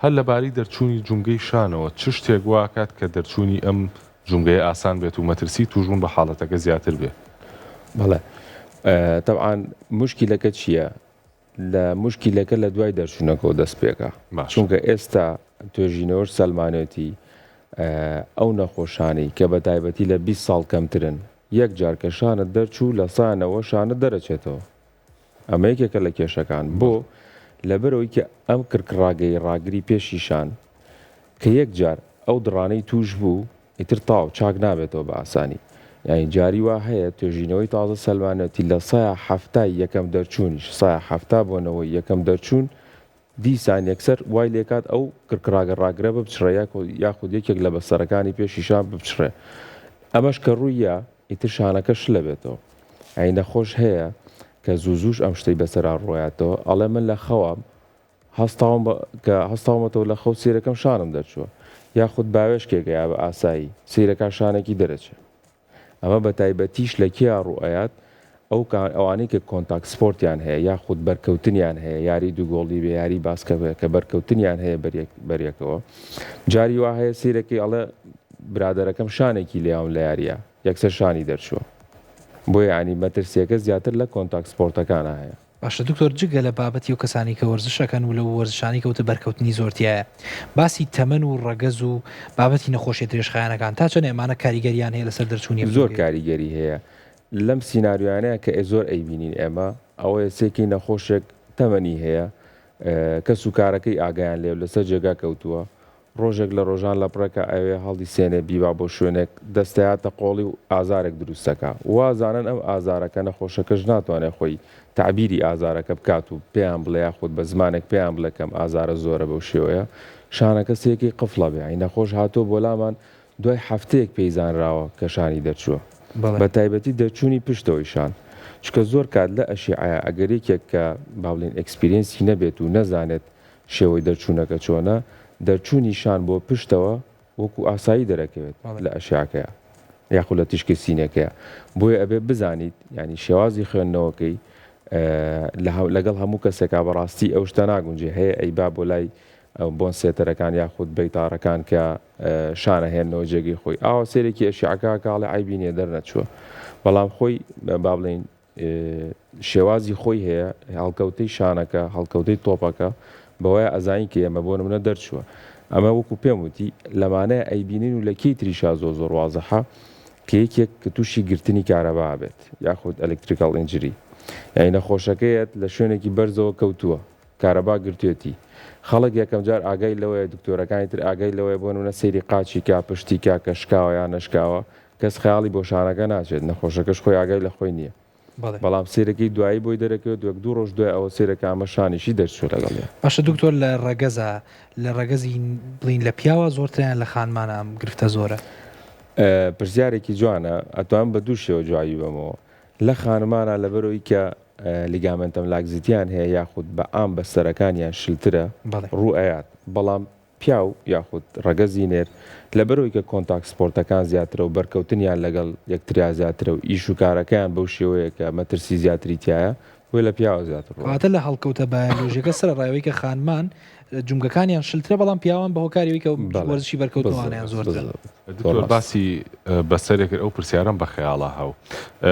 هەر لەباری دەرچوونی جونگەی شانەوە چ شتێک واکات کە دەرچوونی ئەم جونگەی ئاسان بێت و مەترسی توشبوون بە حاڵەتەکە زیاتر بێت بەڵێ تەبعاً موشکیلەکە چییە؟ لە موشکیلەکە لە دوای دەرچوونەکەەوە دەست پێکە چونکە ئێستا توێژینەوەش سەلمانێتی ئەو نەخۆشانی کە بە تایبەتی لە 20 ساڵ کەمترن یەک جارکەشانت دەرچوو لە سانەوە شانە دەرەچێتەوە ئەمە یەکێکە لە کێشەکان بۆ لەبەرەوەی کە ئەم کرکڕاگەی ڕاگری پێشیشان کە یەک جار ئەو دڕانەی توش بوو ئیتر تاو چاک نابێتەوە بە ئاسانی یعنی جاری وا هەیە توێژینەوەی تازە سەلمانەتی لە 170 یەکەم دەرچوونیش 170 بۆنەوەی یەکەم دەرچوون دیسان یەکسەر وای لێکات ئەو کرکراگە ڕاگرە بچڕە یاخود یەکێک لە بەسەرەکانی پێشیشان بچڕێ ئەمەش کە ڕوویە ئیتر شانەکەش لە بێتەوە ئەی نەخۆش هەیە کە زووزوش ئەم شتەی بەسەرا ڕۆیاتەوە ئەڵێ من لە خەوام هەستاومەتەوە لە خەو سیرەکەم شانم دەرچووە یاخود باوێشکێکە یا بە ئاسایی سیرەکە شانێکی دەرەچێت ئەمە بە تایبەتیش لە کیا ڕوئەت ئەوانەی کە کۆنتاکت سپۆرتیان هەیە یاخود بەرکەوتنیان هەیە یاری دووگۆڵی بێ یاری باسکە بێ کە بەرکەوتنیان هەیە بەریەکەوە جاری وا هەیە سیرەکەی ئەڵێ برادەرەکەم شانێکی لێیان لە یاریە یەکسەر شانی دەرچووە بۆ ینی مەترسیەکە زیاتر لە کۆنتاکت سپۆرتەکانە هەیە باشە دکتۆر جگە لە بابەتی و کەسانی کە وەرزشەکەن و لە وەرزشانی کەوتە بەرکەوتنی زۆرتیایە باسی تەمەن و ڕەگەز و بابەتی نەخۆشیە درێژخایەنەکان تا چەند ئێمانە کاریگەریان هەیە لەسەر دەرچوونی زۆر کاریگەری هەیە لەم سینناریوانەیە کە زۆر ئەیبینین ئێمە ئەوەیە سێکی نەخۆشێک تەمەنی هەیە کە سوکارەکەی ئاگایان لێ لەسەر جێگا کەوتووە ڕۆژێک لە ڕۆژان لە پڕەکە ئەوێ هەڵی سێنێ بیوا بۆ شوێنێک دەستەیاتە قۆڵی و ئازارێک دروستەکە وازانن ئەم ئازارەکە نەخۆشەکەش ناتوانێت خۆی تعبیری ئازارەکە بکات و پێیان بڵێ یاخود بە زمانێک پێیان بڵێکەم ئازارە زۆرە بەو شێوەیە شانەکە سێکی قفڵە بێ نەخۆش هاتۆ بۆ لامان دوای هەفتەیەک پێیزانراوە کە شانی دەرچووە بە تایبەتی دەرچوونی پشتەوەیشان چکە زۆر کات لە ئەشیعە ئەگەرێکێک کە باڵێن ئەکسپیرینسی نەبێت و نەزانێت شێوەی دەرچوونەکە چۆنە دەرچوونی شان بۆ پشتەوە وەکو ئاسایی دەرەکەوێت لە ئەشیاکەیە یاخود لە تیشکی سینەکەیە بۆیە ئەبێ بزانیت ینی شێوازی خوێندنەوەکەی لەگەڵ هەموو کەسێکا بەڕاستی ئەو شتە ناگونجێ هەیە ئەیبا بۆ لای بۆن سێتەرەکان یاخود بەیتارەکان کە شانە هێنەوە جێگەی خۆی ئاوا سێرێکی ئەشیعەکە کاڵی عیبینێ دەرنەچووە بەڵام خۆی با بڵێن شێوازی خۆی هەیە هەڵکەوتەی شانەکە هەڵکەوتەی تۆپەکە بەوەیە ئەزانی کە ئێمە بۆ نمونە دەرچووە ئەمە وەکو پێم وتی لەمانەیە ئەیبینین و لە کەی تریشا زۆر وازەحە کە یەکێک کە تووشی گرتنی کارەبا بێت یاخود ئەلکتریکال ئینجری یعنی نەخۆشەکەیەت لە شوێنێکی بەرزەوە کەوتووە کارەبا گرتوێتی خەڵک یەکەم جار ئاگای لەوەیە دکتۆرەکانی تر ئاگای لەوەیە بۆ نمونە سەیری قاچی کا پشتی کا کە شکاوە یان نەشکاوە کەس خەیاڵی بۆ شانەکە ناچێت نەخۆشەکەش خۆی ئاگای لە خۆی نییە بەڵام سێرەکەی دوایی بۆی دەرەکەوێت دوێک دوو ڕۆژ دوای ئەوە سێرەکە ئەمە شانیشی دەرچوو لەگەڵێ باشە دکتۆر لە ڕەگەزە لە ڕەگەزی بڵین لە پیاوە زۆرتریان لە خانمانە ئەم گرفتە زۆرە پرسیارێکی جوانە ئەتوان بە دوو شێوە جوایی بەمەوە لە خانمانە لەبەرەوەی کە لیگامنتەم لاکزیتیان هەیە یاخود بە ئام بەستەرەکانیان شلترە ڕوو ئەیات بەڵام پیاو یاخود ڕەگەزی نێر لەبەرەوەی کە کۆنتاکت سپۆرتەکان زیاترە و بەرکەوتنیان لەگەڵ یەکتریا زیاترە و ئیش و کارەکەیان بەو شێوەیە کە مەترسی زیاتری تایە وێ لە پیاوە زیاتر واتە لە هەڵکەوتە بایۆلۆژیەکە سەر ڕایەوەی کە خانمان جونگەکانیان شلترە بەڵام پیاوان بە هۆکاریەوەی کە وەرزشی بەرکەوتوانیان زۆرتر دکتۆر باسی بەسەرێکرد ئەو پرسیارم بە خەیاڵا هەو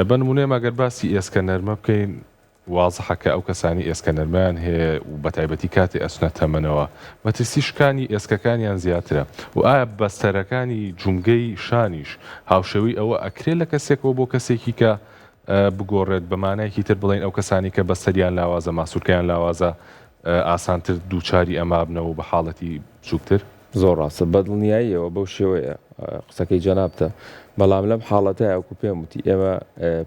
بە نمونەیە مەگەر باسی ئێسکە نەرمە بکەین وازحەکە ئەو کەسانی ئێسکە نەرمیان هەیە و بە تایبەتی کاتی ئەسونە تەمەنەوە مەترسی شکانی ئێسکەکانیان زیاترە و ئایا بەستەرەکانی جونگەی شانیش هاوشەوی ئەوە ئەکرێت لە کەسێکەوە بۆ کەسێکی کە بگۆڕێت بەمانایەکی تر بڵین ئەو کەسانی کە بەستەریان لاوازە ماسوولکەیان لاوازە ئاسانتر دووچاری ئەما بنەوە بە حاڵەتی بچووکتر زۆر ڕاستە بەدڵنیاییەوە بەو شێوەیە قسەکەی جەنابتە بەڵام لەم حاڵەتە ئەوکو پێم وتی ئێمە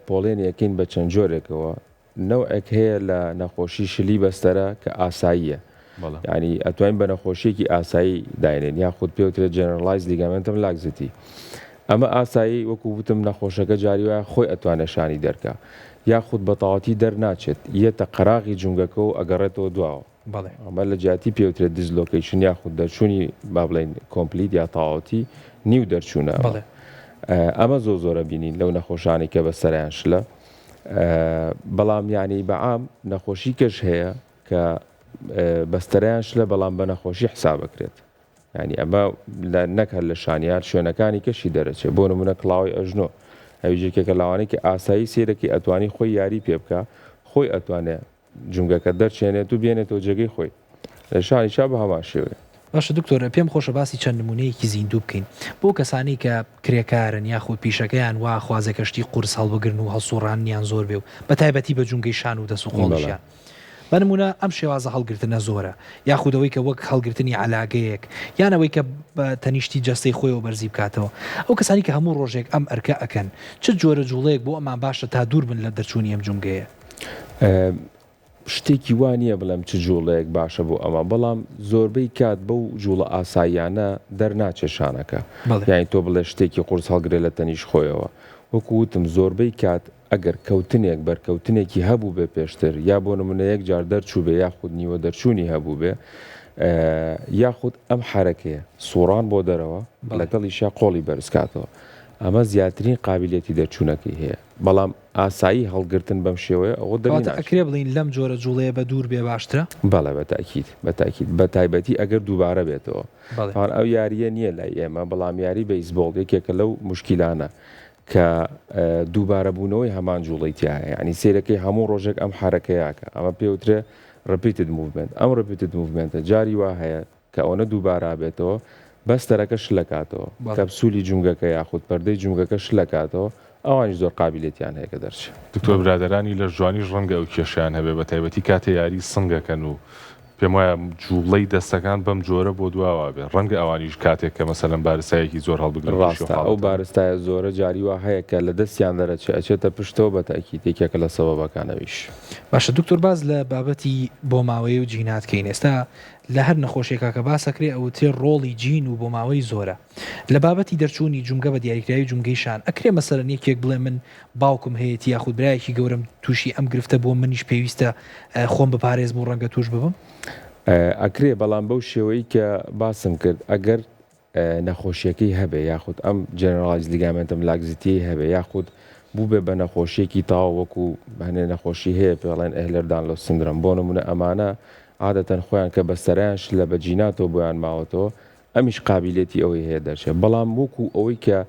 پۆڵێن یەکەین بە چەند جۆرێکەوە نەوەک هەیە لە نەخۆشی شلی بەستەرە کە ئاساییە ینی ئەتوانین بە نەخۆشیێکی ئاسایی داینێن یاخود پێوترێت جەنەرالایز لیگامنتەم لاکزیتی ئەمە ئاسایی وەکو وتم نەخۆشەکە جاری وایە خۆی ئەتوانێت شانی دەرکە یاخود بە تەواوەتی دەرناچێت یەتە قەراغی جونگەکە و ئەگەڕێتەوە دواوە ئەمە لە جیاتی پێوترێت دیزلۆکیشن یاخود دەرچوونی با بڵێن کۆمپلیت یا تەواوەتی نیو دەرچوونە ئەمە زۆرە بینین لەو نەخۆشانی کە بەسەریان شلە بەڵام یانی بەعام نەخۆشی کەش هەیە کە بەستەریان شلە بەڵام بە نەخۆشی حساب بکرێت ینی ئەمە نەکەر لە شانیار شوێنەکانی کەشی دەرەچێت بۆ نمونە کڵاوی ئەژنۆ هەویژێکێکە لاوانی کە ئاسایی سێرەکی ئەتوانی خۆی یاری پێ بکە خۆی ئەتوانێت جونگەکە دەرچێنێت و بێنێتەوە جێگەی خۆی لە شانیشا بە هەمان شێوێ باشە دکتۆرە پێم خۆشە باسی چەند نمونەیەکی زیندوو بکەین بۆ کەسانی کە کرێکارن یاخود پیشەکەیان وا خوازە کەشتی قورس هەڵبگرن و هەڵسوڕانیان زۆر بێ و بە تایبەتی بە جونگەی شان و دەست و خۆڵیشیان بە نمونە ئەم شێوازە هەڵگرتنە زۆرە یاخودەوەی کە وەک هەڵگرتنی علاگەیەک یانەوەی کە بە تەنیشتی جەستەی خۆیەوە بەرزی بکاتەوە ئەو کەسانی کە هەموو ڕۆژێک ئەم ئەرکە ئەکەن چ جۆرە جوڵەیەک بۆ ئەمان باشە تا دوور بن لە دەرچوونی ئەم جونگەیە شتێکی وانە بڵێم چ جوڵەیەک باشە بۆ ئەمە بەڵام زۆربەی کات بەو جوڵە ئاساییانە دەرناچێ شانەکە یانی تۆ بڵێ شتێکی قورس هەڵگرێت لە تەنیش خۆیەوە وەکو وتم زۆربەی کات ئەگەر کەوتنێک بەرکەوتنێکی هەبوو بێ پێشتر یا بۆ نمونە یەک جار دەرچوو بێ یاخود نیوە دەرچوونی هەبوو بێ یاخود ئەم حرەکەیە سوڕان بۆ دەرەوە لەگەڵیشا قۆڵی بەرزکاتەوە ئەمە زیاترین قابلیەتی دەرچوونەکەی هەیە بەڵام ئاسایی هەڵگرتن بەم شێوەیە ئەوە ئەکرێ بڵین لەم جۆرە جوڵەیە بە دوور بێ باشترە بەڵێ بەتاکید بە تایبەتی ئەگەر دووبارە بێتەوە ئەو یاریە نییە لای ئێمە بەڵام یاری بەیسبۆڵ یەکێکە لەو مشکیلانە کە دووبارە بوونەوەی هەمان جوڵی تایە ینی سێرەکەی هەموو ڕۆژێک ئەم حرەکەیەکە ئەمە پێوترێ ڕپیتد موڤمنت ئەم ڕپیتد موڤمنتە جاری وا هەیە کە ئەوە دووبارە بێتەوە بەستەرەکە شلەکاتەوە کەپسولی جونگەکە یاخود پەردەی جونگەکە شلەکاتەوە ئەوانی زۆر قابلیەتیان هەیە کە دەرچێت دکتۆر برادەرانی لە جوانیش ڕەنگە ئەو کێشیان هەبێ بە تایبەتی کاتێ یاری سنگەکەن و پێم وایە جوڵەی دەستەکان بەم جۆرە بۆ دواوا بێ ڕەنگە ئەوانیش کاتێک کە مەسەلەن بارسایەکی زۆر هەڵبگرن ڕاستە ئەو بارستایە زۆرە جاری وا هەیە کە لە دەستیان دەرەچێت ئەچێتە پشتەوە بە تاکیدێکێکە لە سەبەبەکانەویش. باشە دکتۆر باز لە بابەتی بۆ ماوەی و جیناتکەین ئێستا لە هەر نەخۆشیێکا کە باسەکرێ ئەو تێ ڕۆڵی جین و بۆ ماوەی زۆرە لە بابەتی دەرچوونی جونگە بە دیاریکراوی جونگەی شان ئەکرێ مەسەرەن یەکێک بڵێ من باوکم هەیەی یاخود برایەکی گەورم تووشی ئەم گرفتە بۆ منیش پێویستە خۆم بپارێز بۆ ڕەنگە توش ببم ئەکرێ بەڵام بەو شێوەی کە باسم کرد ئەگەر نەخۆشیەکەی هەبێ یاخود ئەم جێنەرالایز لیگامنتم لاکزیتی هەبێ یاخود بوو بێ بە نەخۆشیێکی تاو وەکو هەنێ نەخۆشی هەیە پێڵێن ئەهلەردانلۆ سندرۆم بۆ نمونە ئەمانە عادەتەن خۆیان کە بەستەرایان لە بەجیناتەوە بۆیان ماوەتەوە ئەمیش قابلیەتی ئەوەی هەیە دەرچێت بەڵام وەکو ئەوەی کە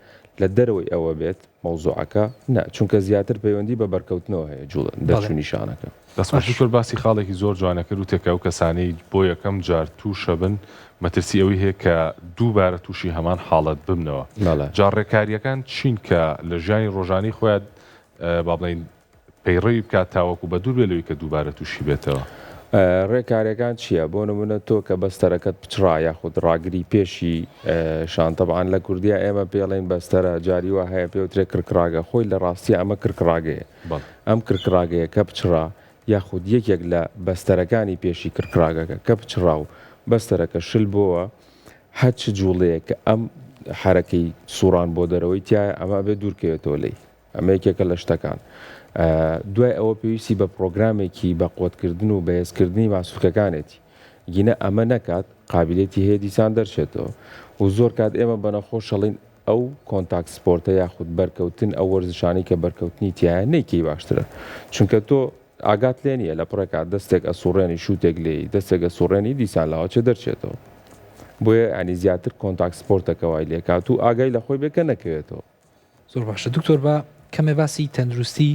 لە دەرەوەی ئەوە بێت مەوزوعەکە نه چونکە زیاتر پەیوەندی بە بەرکەوتنەوە هەیە جوڵن دەرچوونی شانەکە. دەستمەشکر باسی خاڵێکی زۆر جوانە کرد و تێکە و کەسانەی بۆ یەکەم جار تووشە بن مەترسی ئەوەی هەیە کە دووبارە تووشی هەمان حاڵەت ببنەوە جاڕێکاریەکان چین کە لە ژیانی ڕۆژانی خۆیان با بڵێن پەیڕەوی بکات تاوەکو بە دوور بێلەوەی کە دووبارە تووشی بێتەوە. ڕێکاریەکان چییە؟ بۆ نمونە تۆ کە بەستەرەکەت پچرا یاخود ڕاگری پێشی شانتەبان لە کوردیا ئێمە پێڵێن بەستەرە جاری وا هەیە پێوترێ کرکراگە خۆی لە ڕاستی ئەمە کرکراگەیە ئەم کرکراگەیە کە پچرا یاخود یەکێک لە بەستەرەکانی پێشی کرکراگەکە کە پچرا و بەستەرەکە شل بووە هەچ جوڵەیە کە ئەم حرەکەی سووران بۆ دەرەوەی تایە ئەمە بێ دوورکەوێتەوە لی ئەمە یەکێکە لە شتەکان. دوای ئەوە پێویستی بە پرۆگرامێکی بە قوتکردن و بەهێزکردنی ماسوولکەکانێتی گینە ئەمە نەکات قابلێتی هەیە دیسان دەرچێتەوە و زۆر کات ئێمە بەنەخۆش شەڵین ئەو کۆنتاکت سپۆرتە یاخود بەرکەوتن ئەو وەرزشانی کە بەرکەوتنی تایە نەیکەی باشترە چونکە تۆ ئاگات لێ نیە لە پڕێکات دەستێک ئەسوڕێنی شووتێک لێ دەستێک ئەسوڕێنی دیسان لاوەچە دەرچێتەوە بۆیە ئەنی زیاتر کۆنتاکت سپۆرتەکەوای لێکات و ئاگای لە خۆی بێکە نەکەوێتەوە. زۆر باشە دکتۆر بە کەمێ باسی تەندروستی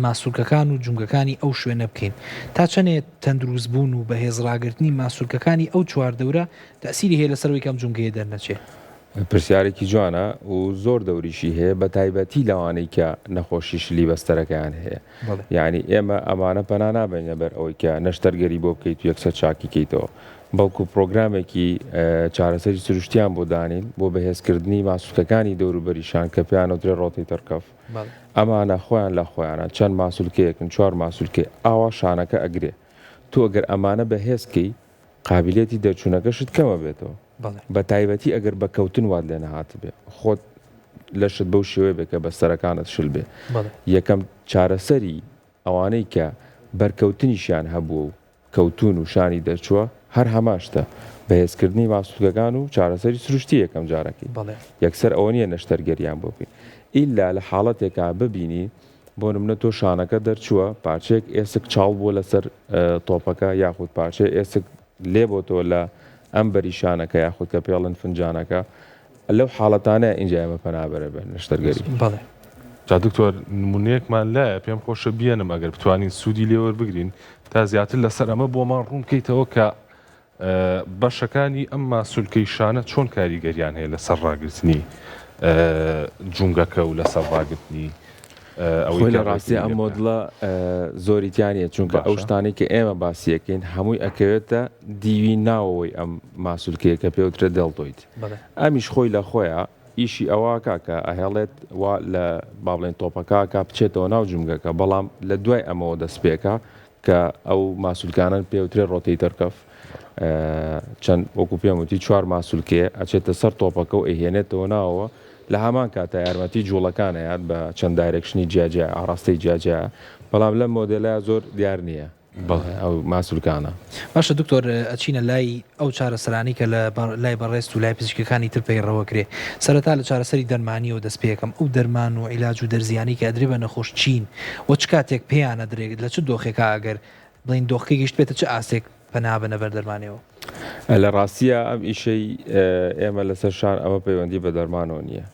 ماسوولکەکان و جونگەکانی ئەو شوێنە بکەین تا چەنێت تەندروست بوون و بەهێزڕاگرتنی ماسوولکەکانی ئەو چواردەورە تەسیری هەیە لەسەرەوەی کەم جونگەیە دەرنەچێت. پرسیارێکی جوانە و زۆر دەوریشی هەیە بە تایبەتی لەوانەی کە نەخۆشی شلی بەستەرەکەیان هەیە یعنی ئێمە ئەمانە پەنا نابێنە بەر ئەوەی کە نەشتەرگەری بۆ بکەیت و یەکسەر چاکی کەیتەوە بەڵکو پرۆگرامێکی چارەسەری سروشتیان بۆ دانین بۆ بەهێزکردنی ماسوولکەکانی دەوروبەریشان کە پێیانەوترێ ڕۆتی تەرکەف ئەمانە خۆیان لە خۆیانە چەند ماسوولکەیەکن چوار ماسوولکێ ئاوا شانەکە ئەگرێ تۆ ئەگەر ئەمانە بەهێزکەی قابلیەتی دەرچوونەکەشت کەمە بێتەوە بە تایبەتی ئەگەر بە کەوتن وات لێ نەهات بێ خۆت لەشت بەو شێوەیە بێ کە بەستەرەکانت شل بێ یەکەم چارەسەری ئەوانەی کە بەرکەوتنیشیان هەبووە و کەوتون و شانی دەرچووە هەر هەماشتە بەهێزکردنی ماسوولکەکان و چارەسەری سروشتی یەکەم جارەکەی یەکسەر ئەوە نیە نەشتەرگەریان بۆ بکەین ئیلا لە حاڵەتێکا ببینی بۆ نمونە تۆ شانەکە دەرچووە پارچەیەک ئێسک چاڵ بووە لەسەر تۆپەکە یاخود پارچەیە ئێسک لێ بۆتەوە لە ئەم بەریشانەکە یاخود کە پێڵن فنجانەکە لەو حاڵەتانە ئینجا ئێمە پەنابەرە بێن نەشتەرگەری. جا دکتۆر نمونەیەکمان لایە پێم خۆشە بیێنم ئەگەر بتوانین سوودی لێوەربگرین تا زیاتر لەسەر ئەمە بۆمان ڕوونکەیتەوە کە بەشەکانی ئەم ماسوولکەی شانە چۆن کاریگەریان هەیە لەسەر ڕاگرتنی جونگەکە و لەسەر ڕاگرتنی ئەوەی لە ڕاستی ئەم مۆدڵە زۆریتیانە چونکە ئەو شتانی کە ئێمە باسیەکەین هەمووی ئەکەوێتە دیوی ناوەوەی ئەم ماسوولکەیە کە پێوترە دڵتۆیت ئەمیش خۆی لە خۆیە ئیشی ئەوواکە کە ئەهێڵێت وا لە باڵێن تۆپەکە کا بچێتەوە ناو جونگەکە بەڵام لە دوای ئەمەوە دەستپێکە کە ئەو ماسوولکانن پێوترێ ڕۆتی تەرکەف چەند وەکو پێم وتی چوار ماسوولکێ ئەچێتە سەر تۆپەکە و ئەهێنێتەوە ناوەوە لە هەمان کاتە یارمەتی جوڵەکانە یاد بە چەند دایرێکشنی جیاجیا ئاڕاستەی جیاجیا بەڵام لەم مۆدێلە زۆر دیار نییە ئەو ماسوولکانە. باشە دکتۆر ئەچینە لای ئەو چارەسەرانی کە لە لای بەڕێست و لای پزیشکەکانی تر پەیڕەوە کرێ سەرەتا لە چارەسەری دەرمانیەوە دەست پێکەم ئەو دەرمان و عیلاج و دەرزیانی کە ئەدرێ بە نەخۆش چین و چ کاتێک پێیانە درێت لە چ دۆخێکا ئەگەر بڵین دۆخەکە گەشت بێتە چه ئاسێک پەنابەنە بەر دەرمانەوە. لە ڕاستیە ئەم ئیشەی ئێمە لەسەر شان ئەمە پەیوەندی بە دەرمانەوە نییە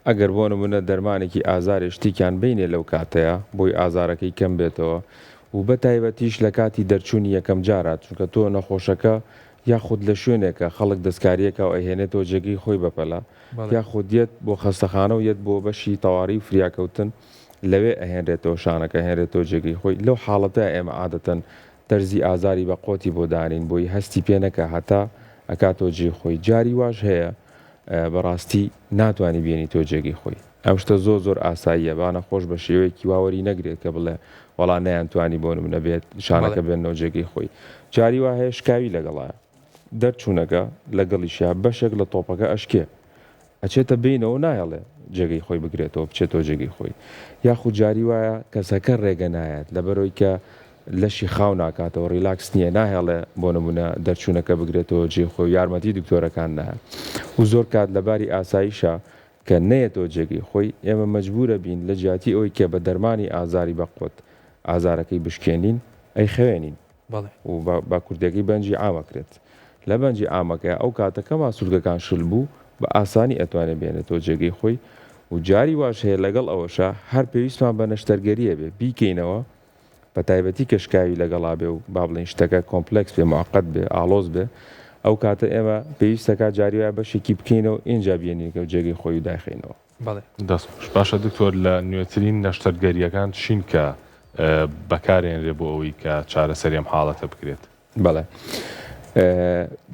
ئەگەر بۆ نمونە دەرمانێکی ئازاری شتیکیان بینێ لەو کاتەیە بۆی ئازارەکەی کەم بێتەوە و بە تایبەتیش لە کاتی دەرچوونی یەکەم جارات چونکە تۆ نەخۆشەکە یاخود لە شوێنێکە خەڵک دەستکاریەکە و ئەهێنێتەوە جێگەی خۆی بەپەلا یاخود یەت بۆ خەستەخانە و یەت بۆ بەشی تەواڕی و فریاکەوتن لەوێ ئەهێنرێتەوە شانەکە هێنرێتەوە جێگەی خۆی لەو حاڵەتە ئێمە عادەتەن دەرزی ئازاری بە قۆتی بۆ دانین بۆی هەستی پێ نەکە هەتا ئەکاتۆ جێ خۆی جاری واش هەیە بەڕاستی ناتوانانی بینی تۆ جێگەی خۆی ئەم شتە زۆر ئاساییە بانە خۆش بە شێوەیەکی واوەری نەگرێت کە بڵێ وەڵا نەیانتوانی بۆ منە بێت شانەکە بێنەوە جێگەی خۆی جاری وا هەیە شکاوی لەگەڵایە دەرچوونەکە لەگەڵیشیا بەشێک لە تۆپەکە ئەشکێ ئەچێتە بینەوە نایەڵێ جێگەی خۆی بگرێتەوە بچێتەوە جێگەی خۆی یاخود جاری وایە کەسەکە ڕێگە نایەت لەبەرەوەی کە لەشی خاو ناکاتەوە ڕیلاکس نییە ناهێڵێ بۆ نمونە دەرچوونەکە بگرێتەوە جێ خۆی یارمەتی دکتۆرەکان نایە و زۆر کات لەباری ئاساییشە کە نەیەتەوە جێگەی خۆی ئێمە مەجبورە بین لە جیاتی ئەوەی کە بە دەرمانی ئازاری بەقوت ئازارەکەی بشکێنین ئەی خوێنین و با کوردێکی بەنجی ئامەکرێت لە بەنجی ئامەکە ئەو کاتەکە ماسوولگەکان شل بوو بە ئاسانی ئەتوانێت بێنێتەوە جێگەی خۆی و جاری واش هەیە لەگەڵ ئەوەشە هەر پێویستمان بە نەشتەرگەریە بێ بیکەینەوە بە تایبەتی کەشکاوی لەگەڵا بێ و با بڵین شتەکە کۆمپلکس بێ معقد بێ ئالۆز بێ ئەو کاتە ئێمە پێویستەکە جاریوایە بەشێکی بکەینەوە ئینجا بێنینکە جێگەی خۆی و داخینەوە دەستخۆش باشە دکتۆر لە نوێترین نەشتەرگەریەکان چین کە بەکارێنرێ بۆ ئەوەی کە چارەسەریم حاڵەتە بکرێت بەڵێ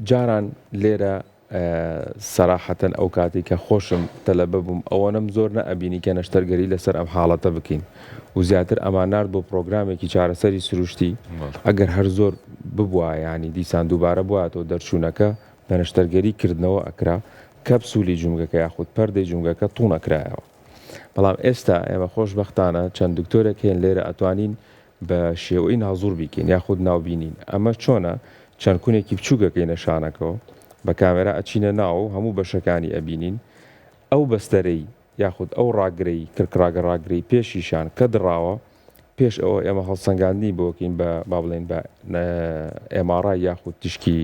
جاران لێرە سەراحەتەن ئەو کاتی کە خۆشم تەلەبە بووم ئەوەنم زۆر نەئەبینی کە نەشتەرگەری لەسەر ئەم حاڵەتە بکەین و زیاتر ئەمان نرد بۆ پرۆگرامێکی چارەسەری سروشتی ئەگەر هەر زۆر ببووە ینی دیسان دووبارە بواتەوە دەرچوونەکە بە نەشتەرگەری کردنەوە ئەکرا کەپسولی جونگەکە یاخود پەردەی جونگەکە توونەکرایەوە بەڵام ئێستا ئێمە خۆشبەختانە چەند دکتۆرێک هێن لێرە ئەتوانین بە شێوەی نازوور بیکەین یاخود ناوبینین ئەمە چۆنە چەند کونێکی بچووکەکەی نەشانەکەەوە بە کامێرا ئەچینە ناو هەموو بەشەکانی ئەبینین ئەو بەستەرەی یاخود ئەو ڕاگرەی کرکراگە ڕاگری پێشیشان کە دراوە پێش ئەوە ئێمە هەڵسەنگاندنی بۆکەین بە با بڵێن بە ئێمارای یاخود تشکی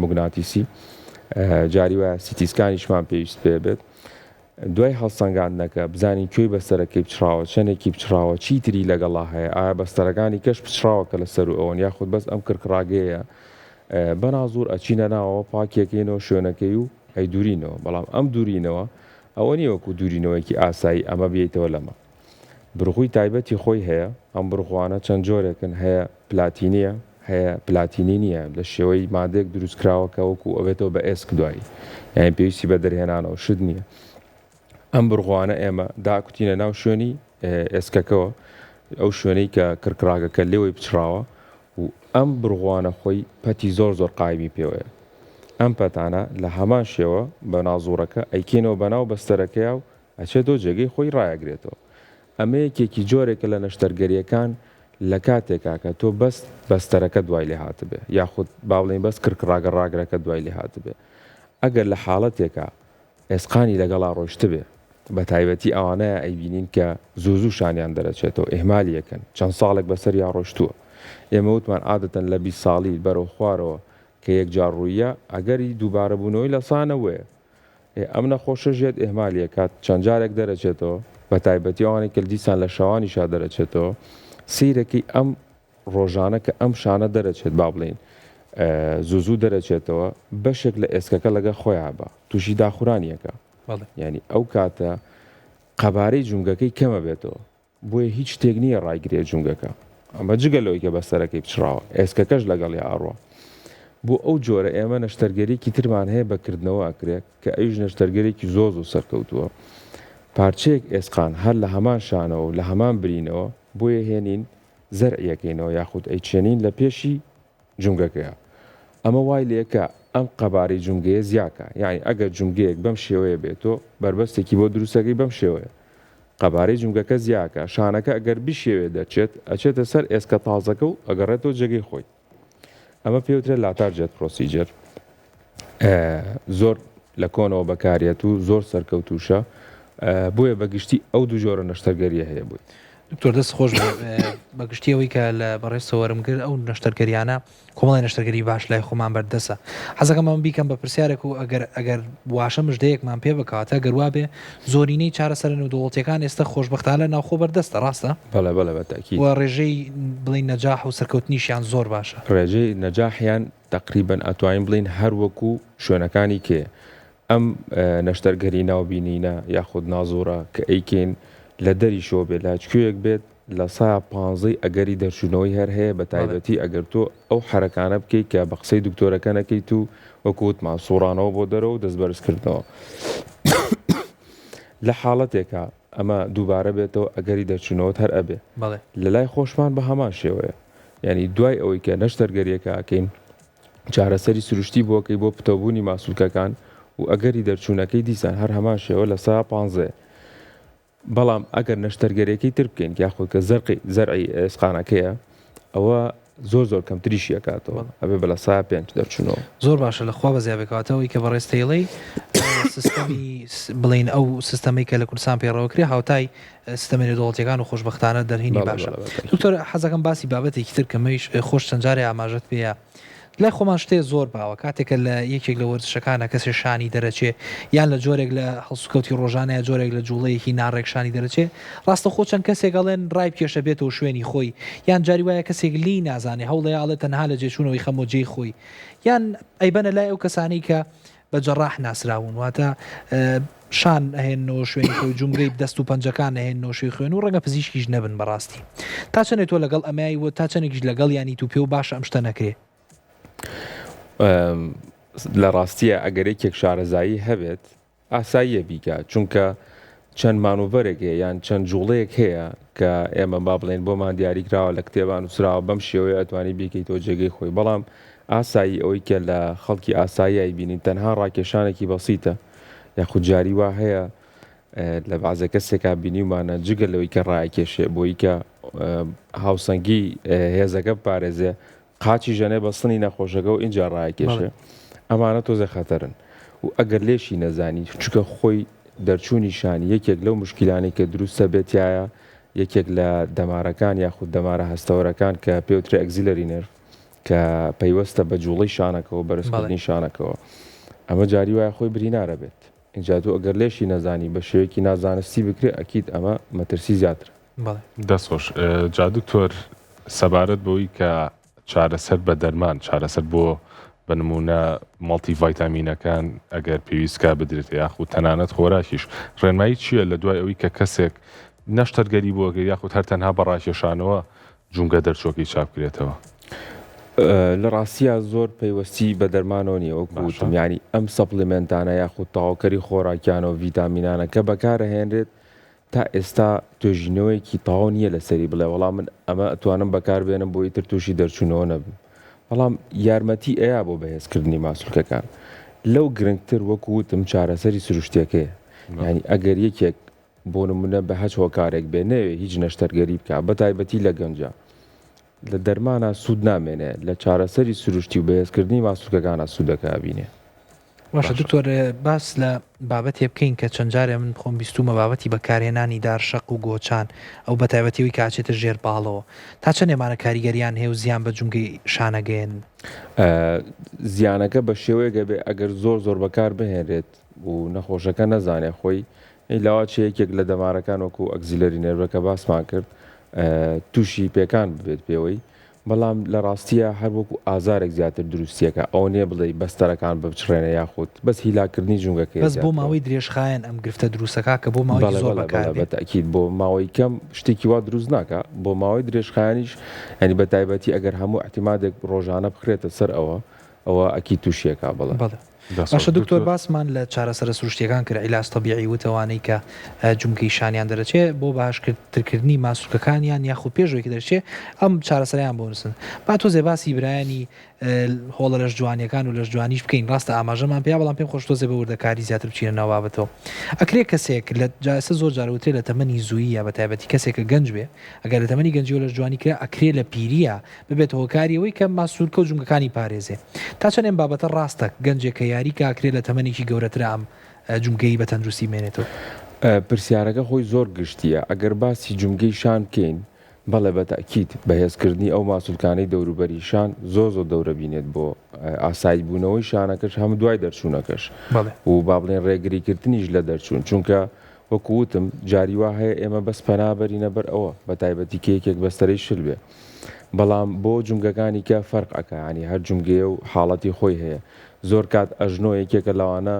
موگناتیسی جاری وایە سیتیسکانیشمان پێویست پێ بێت دوای هەڵسەنگاندنەکە بزانین کوێی بەستەرەکەی بچراوە چەندێکی بچراوە چیتری لەگەڵا هەیە ئایا بەستەرەکانی کەش بچراوە کە لەسەر ئەوەن یاخود بەس ئەم کرکڕاگەیە بەنازوور ئەچینە ناوەوە پاکێکێنەوە شوێنەکەی و ئەی دوورینەوە بەڵام ئەم دوورینەوە ئەوە نیە وەکو دوورینەوەیکی ئاسایی ئەمە بێتەوە لەمە بڕخووی تایبەتی خۆی هەیە ئەم بڕخوانە چەند جۆرێکن هەیە پلاتینیە هەیە پلاتینی نییە لە شێوەی مادێک دروستکراوەکە وەکو ئەوێتەوە بە ئێسک دوایی یان پێویستی بە دەرهێنانەوە شت نییە ئەم بڕخوانە ئێمە داکوتینە ناو شوێنی ئێسکەکەەوە ئەو شوێنەی کە کرکراگەکە لێوەی بچراوە و ئەم بڕغوانە خۆی پەتی زۆر قایمی پێوەیە ئەم پەتانە لە هەمان شێوە بە نازوورەکە ئەیکێنەوە بەناو بەستەرەکەی و ئەچێت دۆ جێگەی خۆی ڕایەگرێتەوە ئەمە یەکێکی جۆرێکە لە نەشتەرگەریەکان لە کاتێکا کە تۆ بەست بەستەرەکە دوای لێ هاتبێ یاخود باڵێن بەس کرکراگە ڕاگرەکە دوای لێ هاتبێ ئەگەر لە حاڵەتێکە ئێسقانی لەگەڵا ڕۆشت بێ بە تایبەتی ئەوانەیە ئەیبینین کە زوو شانیان دەرەچێتەوە ئێهمالیەکەن چەند ساڵێک بەسەر یا ڕۆشتووە ئێمە وتمان عادەتەن لە 20 ساڵی بەرەو خوارەوە کە یەک جار ڕوویە ئەگەری دووبارە بوونەوەی لەسانەوەیە ئەم نەخۆشە ژێت ئێهمالیەکات چەند جارێک دەرەچێتەوە بە تایبەتی ئەوانێک کە دیسان لە شەوانیشا دەرەچێتەوە سیرەکەی ئەم ڕۆژانە کە ئەم شانە دەرەچێت با بڵین زوو دەرەچێتەوە بەشێک لە ئێسکەکە لەگە خۆیان بە تووشی داخورانیەکە ینی ئەو کاتە قەبارەی جونگەکەی کەمە بێتەوە بۆیە هیچ شتێک نییە ڕایگرێ جونگەکە ئەمە جگەلەوەی کە بەسەرەکەی بچراوە ئێسکەکەش لەگەڵی ئاڕوە بۆ ئەو جۆرە ئێمە نەشتەرگەرێکی ترمان هەیە بەکردنەوە ئەکرێت کە ئەویش نەشتەرگەرێکی زۆر سەرکەوتووە پارچەیەک ئێسقان هەر لە هەمان شانەوە و لە هەمان برینەوە بۆیە هێنین زەرعیەکەینەوە یاخود ئەیچێنین لە پێشی جونگەکەیە ئەمە وای لێکە ئەم قەبارەی جونگەیە زیاکە یعنی ئەگەر جونگەیەک بەم شێوەیە بێتۆ بربەستێکی بۆ دروستەکەی بەم شێوەیە قەبارەی جونگەکە زیاکە شانەکە ئەگەر بشێوێ دەچێت ئەچێتە سەر ئێسکە تازەکە و ئەگەڕێتەوە جێگەی خۆی ئەمە پێوترێت لاتارجێت پرۆسیجر زۆر لە کۆنەوە بەکارێت و زۆر سەرکەوتوشە بۆیە بەگشتی ئەو دوو جۆرە نەشتەرگەریە هەیە بووی دکتۆر دەست خۆش بەگشتیەوەی کە لە بەڕێستەوەرم کرد ئەو نەشتەرگەریانە کۆمەڵی نەشتەرگەری باش لای خۆمان بەردەسە حەزەکەمان بیکەم بە پرسیارێک و ئەگەر واشە مژدەیەکمان پێ بکاتە گەروا بێ زۆرینەی چارەسەرن و دۆڵەتیەکان ئێستا خۆشبەختانە ناوخۆ بەردەستە ڕاستە بەڵێ بەتاکی و ڕێژەی بڵین نەجاح و سەرکەوتنیشیان زۆر باشە ڕێژەی نەجاحیان تقریبن ئەتوانین بڵین هەر وەکو شوێنەکانی کێ ئەم نەشتەرگەری ناوبینینە یاخود نازۆرە کە ئەیکەین لە دەری شۆ بێت لاچکوێک بێت لە 115 ئەگەری دەرچوونەوەی هەر هەیە بە تایبەتی ئەگەر تۆ ئەو حرەکانە بکەیت کە بە قسەی دکتۆرەکە نەکەیت و وەکوتمان سوڕانەوە بۆ دەرەوە و دەست بەرزکردنەوە لە حاڵەتێکە ئەمە دووبارە بێتەوە ئەگەری دەرچوونەوەت هەر ئەبێ لە لای خۆشمان بە هەمان شێوەیە یعنی دوای ئەوەی کە نەشتەرگەریەکە ئەکەین چارەسەری سروشتی بۆکەی بۆ پتەبوونی ماسوولکەکان و ئەگەری دەرچوونەکەی دیسان هەر هەمان شێوە لە 115 بەڵام ئەگەر نەشتەرگەرێکی تر بکەین یاخۆ کە زەرعی ئێسقانەکەیە ئەوە زۆر کەمتریشی ئەکاتەوە ئەبێ بە لە 105 دەرچوونەوە زۆر باشە لەخوا بە زیابێکاتەوەی کە بەڕێستەیڵی سیستەمی بڵین ئەو سیستەمی کە لە کوردستان پێڕەوەکری هاوتای سیستەمی دەوڵەتیەکان و خۆشبەختانە دەرهێنی باشە دکتۆر حەزەکەم باسی بابەتێکی تر کە مەیش خۆش چەند جارێ ئاماژەت پێەیە لای خۆمان شتێ زۆر باوە کاتێکە لە یەکێک لە وەرزشەکانە کەسێ شانی دەرەچێ یان لە جۆرێک لە هەڵسوکەوتی ڕۆژانەیە جۆرێک لە جوڵەیەکی ناڕێک شانی دەرەچێ ڕاستە خۆ چەند کەسێک گەڵێن ڕای پێشە بێتەوە شوێنی خۆی یان جاری وایە کەسێک لی نازانێ هەوڵێڵێت تەنها لە جێچوونەوەی خەمۆجێی خۆی یان ئەیبەنە لای ئەو کەسانی کە بە جەڕاح ناسراون واتە شان ئەهێنەوە شوێنی خۆی جومگەی دەست و پەنجەکان ئەهێنەوە شوێی خوێن و ڕەنگە پزیشکیش نەبن بەڕاستی تا چەندێت تۆ لەگەڵ ئەمایی وە تا چەندێکیش لەگەڵ ینی تو پێ و باشە ئەم شتە نەکرێ لە ڕاستیە ئەگەرێکێک شارەزایی هەبێت ئاساییە بیکە چونکە چەند مانوڤەرێک هەیە یان چەند جوڵەیەک هەیە کە ئێمە با بڵێن بۆمان دیاریکراوە لە کتێبان و سراوە بەم شێوەیە ئەتوانی بیکەیتەوە جێگەی خۆی بەڵام ئاسایی ئەوەی کە لە خەڵکی ئاسایی بینین تەنها ڕاکێشانێکی بەسیتە یاخود جاری وا هەیە لە بازە کەسێکا بینیمانە جگە لەوەی کە ڕایکێشێ بۆی کە هاوسەنگی هێزەکە پارێزێ قاچی ژەنێ بەسنی نەخۆشەکە و اینجا ڕایکێشێ ئەمانە تۆزە خەتەرن و ئەگەر لێشی نەزانی چکە خۆی دەرچوونی شانی یەکێک لەو مشکلانی کە دروستە بێتایە یەکێک لە دەمارەکان یاخود دەمارە هەستەوەرەکان کە پێوترە ئەگزیلەری نرڤ کە پەیوەستە بە جوڵەی شانەکەەوە بەرزکردنی شانەکەەوە ئەمە جاری وایە خۆی برینارە بێت اینجا تۆ ئەگەر لێشی نەزانی بە شێوەیەکی نازانستی بکرێ ئەکیید ئەمە مەترسی زیاتر دەستۆش جا دکتۆر سەبارەت بۆی کە چارەسەر بە دەرمان چارەسەر بۆ بە نمونە مڵتی ڤایتامینەکان ئەگەر پێویستکە بدرێت یاخود تەنانەت خۆراکیش ڕێنمایی چییە لە دوای ئەوەی کە کەسێک نەشتەرگەری بۆگە یاخود هەر تەنها بەڕاکێشانەوە جونگە دەرچۆکی چاپکرێتەوە لە ڕاستیە زۆر پەیوەستی بە دەرمانەوە نیە وەکوتم ینی ئەم سەپلیمنتانە یاخود تاواکەری خۆراکیانەوە ڤیتامینانە کە بەکارهێنرێت تا ئێستا توێژینەوەیکی تاوا نییە لەسەری بڵێ وەڵام من ئەمە ئەتوانم بەکاربێنم بۆی تر تووشی دەرچوونەوە نەبم بەڵام یارمەتی ئەیە بۆ بەهێزکردنی ماسوولکەکان لەو گرنگتر وەکوتم چارەسەری سروشتیەکەیە ینی ئەگەر یەکێک بۆ نمونە بە هەچ هۆکارێک بێ نەوێ هیچ نەشتەرگەری بکە بە تایبەتی لە گەنجە لە دەرمانە سوود نامێنێ لە چارەسەری سروشتی و بەهێزکردنی ماسوولکەکانە سوودەکە بینێ باشە دکتۆر باس لە بابەتێ بکەین کە چەند جارێ من خۆم بیستومە بابەتی بەکارهێنانی دارشەق و گۆچان ئەو بە تایبەتیەوەی کاچێتە ژێر باڵەوە تا چەند ێمانە کاریگەریان هەیە و زیان بە جونگەی شانەگەێن زیانەکە بە شێوەیەگە بێ ئەگەر زۆر بەکار بهێنرێت و نەخۆشەکە نەزانێ خۆی لاوا چەیەکێک لە دەمارەکان وەکو ئەگزیلەری نێرڤەکە باسمان کرد تووشی پێکان ببێت پێوەی بەڵام لە ڕاستیە هەر وەکو ئازارێک زیاتر دروستیەکە ئەو نێ بڵێ بەستەرەکان بچڕێنە یاخود بەس هیلاکردنی جونگەکە بەس بۆ ماوەی درێژخایەن ئەم گرفتە دروستەکە کە بۆ ماوەی زۆر بەکار بەتەکید بۆ ماوەی کەم شتێکی وا دروست ناکە بۆ ماوەی درێژخایانیش ینی بە تایبەتی ئەگەر هەموو احتیمادێک ڕۆژانە بخرێتە سەر ئەوە ئەکی تووشیەکە بڵێ باشە دکتۆر باسمان لە چارەسەرە سروشتیەکان کرد عیلاج تەبیعی وتەوانەی کە جومگەی شانیان دەرەچێت بۆ باشکردنی ماسوولکەکانیان یاخود پێشەوەیکی دەرچێت ئەم چارەسەریان بۆ نووسن با تۆزێ باسی برایانی هۆڵە لەش جوانیەکان و لەش جوانیش بکەین ڕاستە ئاماژەمان پێیا بەڵام پێم خۆش تۆزێ بە وردەکاری زیاتر بچینە ناوابەتەوە ئەکرێ کەسێک لە جاسە زۆر جارەوترێ لە تەمەنی زووی یا بە تایبەتی کەسێکە گەنج بێ ئەگەر لە تەمەنی گەنجی و لەش جوانی کرا ئەکرێ لە پیریە ببێت هۆکاریەوەی کە ماسوولکە و جونگەکانی پارێزێ تا چەند ئەم بابەتە ڕاستە گەنجێکە یاری کاکرێ لە تەمەنێکی گەورەترە ئەم جونگەی بە تەندروستی مێنێتەوە پرسیارەکە خۆی زۆر گشتیە ئەگەر باسی جونگەی شان بکەین بەڵێ بەتەکید بەهێزکردنی ئەو ماسوولکانەی دەوروبەری شان زۆر دەورە بینێت بۆ ئاسایی بوونەوەی شانەکەش هەموو دوای دەرچوونەکەش و با بڵێن ڕێگریکردنیش لە دەرچوون چونکە وەکووتم جاری وا هەیە ئێمە بەس پەنابەرینە بەر ئەوە بە تایبەتی کەیەکێک بەستەرەی شل بێ بەڵام بۆ جونگەکانی کە فەرق ئەکەیانی هەر جونگەیە و حاڵەتی خۆی هەیە زۆر کات ئەژنۆ یەکێکە لەوانە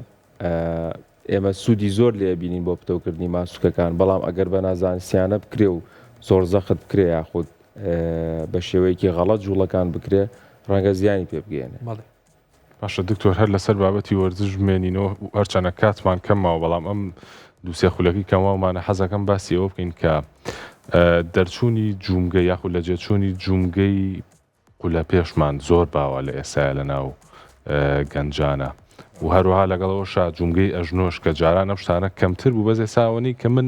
ئێمە سوودی زۆر لێ بینین بۆ پتەوکردنی ماسوولکەکان بەڵام ئەگەر بە نازانستیانە بکرێ و زۆر زەخت بکرێ یاخود بە شێوەیەکی غەڵەت جوڵەکان بکرێ ڕەنگە زیانی پێ بگەێنێ. باشە دکتۆر هەر لەسەر بابەتی وەرزش بمێنینەوە هەرچەنە کاتمان کەمماوە بەڵام ئەم دووسێ خولەکەی کەماومانە حەزەکەم باسی ئەوە بکەین کە دەرچوونی جومگە یاخود لە جێچوونی جومگەی قولە پێشمان زۆر باوە لە ئێستا لە ناو گەنجانە و هەروەها لەگەڵەوەشا جومگەی ئەژنۆش کە جاران ئەم شتانە کەمتر بوو بەزێ ساوەنی کە من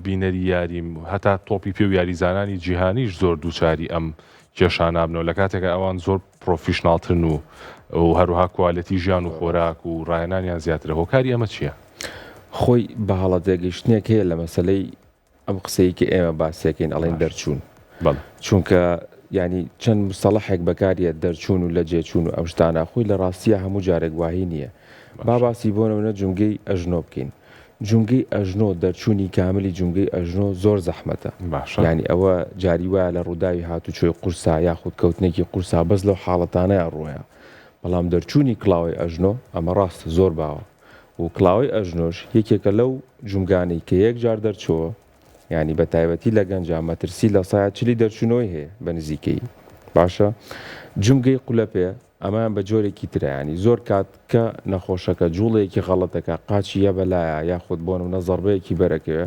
بینەری یاریم هەتا تۆپی پێ و یاریزانانی جیهانیش زۆر دووچاری ئەم کێشانە بنەوە لە کاتێکە ئەوان زۆر پرۆفیشناڵترن و هەروها کوالەتی ژیان و خۆراک و ڕایەنانیان زیاترە. هۆکاری ئەمە چییە؟ خۆی بە هەڵە تێگەیشتنێک هەیە لە مەسەلەی ئەم قسەی کە ئێمە باسیەکەین ئەڵێن دەرچوون چونکە ینی چەند مستەڵەحێک بەکاریە دەرچوون و لە جێچوون و ئەم شتانە خۆی لە ڕاستیە هەموو جارێک واهی نییە. با باسی بۆ نمونە جومگەی ئەژنۆ بکەین. جومگەی ئەژنۆ دەرچوونی کاملی جومگەی ئەژنۆ زۆر زەحمەتە. ینی ئەوە جاری وایە لە ڕووداوی هاتوچۆی قورسا یاخود کەوتنێکی قورسا بەس لەو حاڵەتانەیە ڕۆیە. بەڵام دەرچوونی کڵاوی ئەژنۆ ئەمە ڕاستە زۆر باوە و کڵاوی ئەژنۆش یەکێکە لەو جومگانەی کە یەک جار دەرچووە ینی بە تایبەتی لە گەنجا مەترسی لە سایە چلی دەرچوونەوەی هەیە بە نزیکەی. باشە جومگەی قولەپێ ئەمان بە جۆرێکی ترایانی زۆر کات کە نەخۆشەکە جوڵەیەکی غەڵەتەکە قاچی یە بەلایە یاخود بۆ نمونە زەربەیەکی بەرەکەوێ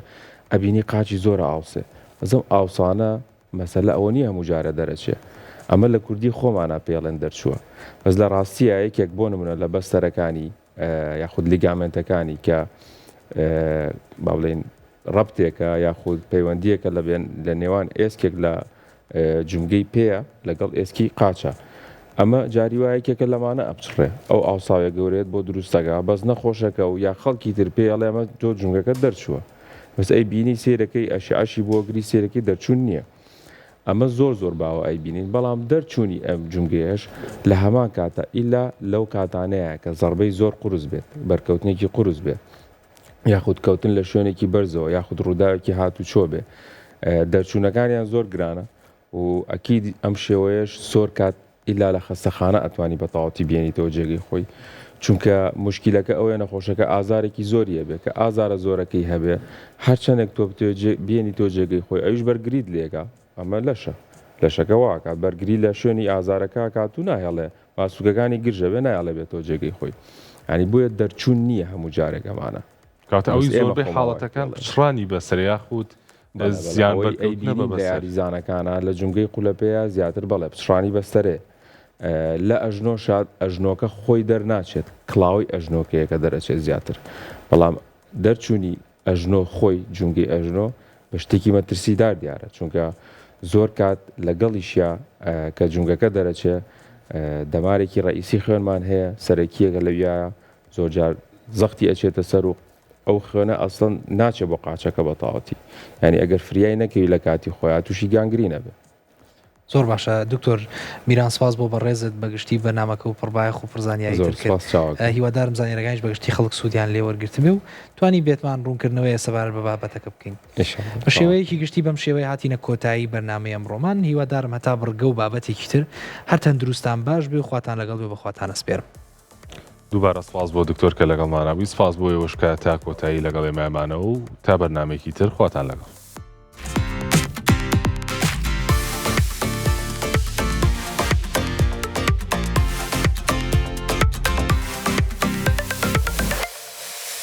ئەبینی قاچی زۆرە ئاوسێ بەزەم ئاوسانە مەسەلە ئەوە نیە هەموو جارە دەرەچێ ئەمە لە کوردی خۆمانە پێڵێن دەرچووە بەس لە ڕاستیە یەکێک بۆ نمونە لە بەستەرەکانی یاخود لیگامنتەکانی کە با بڵێن ڕەبتێکە یاخود پەیوەندیەکە لە نێوان ئێسکێک لە جومگەی پێە لەگەڵ ئێسکی قاچە ئەمە جاری وایەکێکە لەمانە ئەبچڕێ ئەو ئاوساوێک گەورێت بۆ دروستەکە بەس نەخۆشەکە و یا خەڵکی تر پێ ئەڵێ ئەمە تۆ جومگەکە دەرچووە بەس ئەی بینی سێرەکەی ئەشعشی بۆ گری سێرەکەی دەرچوون نییە ئەمە زۆر باوە ئەی بینین بەڵام دەرچوونی ئەم جومگەیەش لە هەمان کاتە ئیلا لەو کاتانەیە کە زەربەی زۆر قورس بێت بەرکەوتنێکی قورس بێت یاخود کەوتن لە شوێنێکی بەرزەوە یاخود ڕووداوێکی هاتوچۆ بێ دەرچوونەکانیان زۆر گرانە و ئەکید ئەم شێوەیەش زۆر کات ئیلا لە خەستەخانە ئەتوانی بە تەواوەتی بێنیتەوە جێگەی خۆی چونکە مشکیلەکە ئەوەیە نەخۆشەکە ئازارێکی زۆریە بێ کە ئازارە زۆرەکەی هەبێ هەرچەندێک تۆ بێنی تۆ جێگەی خۆی ئەویش بەرگریت لێگا ئەمە لەشەکە واکە بەرگری لە شوێنی ئازارەکە کاتوو ناهێڵێ باسووکەکانی گرژە بێ نایڵێ بێتەوە جێگەی خۆی ینی بۆیە دەرچوون نییە هەموو جارێکەمانە کاتە ئەوی زۆربەی حاڵەتەکان پچڕانی بەسەر یاخود زیان لە یاریزانەکانە لە جومگەی قولەپەیە زیاتر بەڵێ پچڕانی بەستەرێ لە ئەژنۆ شاد ئەژنۆکە خۆی دەرناچێت کڵاوی ئەژنۆکەیەکە دەرەچێت زیاتر بەڵام دەرچوونی ئەژنۆ خۆی جومگەی ئەژنۆ بە شتێکی مەترسیدار دیارە چونکە زۆر کات لەگەڵیشیا کە جومگەکە دەرەچێ دەمارێکی ڕئیسی خوێنمان هەیە سەرەکیەکە لەویایە زۆر جار زەختی ئەچێتە سەر و ئەو خوێنە ئەسڵەن ناچێت بۆ قاچەکە بە تەواوەتی ینی ئەگەر فریای نەکەوی لە کاتی خۆیان تووشی گانگرینە بێ. زۆر باشە دکتۆر میران سپاس بۆ بەڕێزت بەگشتی بەنامەکە و پڕبایە و پرزانیایی ترکرد هیوادارم زانیەرەکانیش بەگشتی خەڵک سوودیان لێ وەرگرتمێ و توانی بێتمان ڕوونکردنەوەی سەبارەت بە بابەتەکە بکەین بە شێوەیەکی گشتی بەم شێوەیە هاتینە کۆتایی بەرنامەی ئەمڕۆمان هیوادارم هەتا بڕگە و بابەتێکی تر هەر تەندروستان باش بێ و خواتان لەگەڵ بێ بەخواتانە سپێرم. دووبارە سپاس بۆ دکتۆر کە لەگەڵمانەبووی سپاس بۆ ئێوەش کە تا کۆتایی لەگەڵ ئێمەمانە و تا بەرنامێکی تر خواتان لەگەڵ.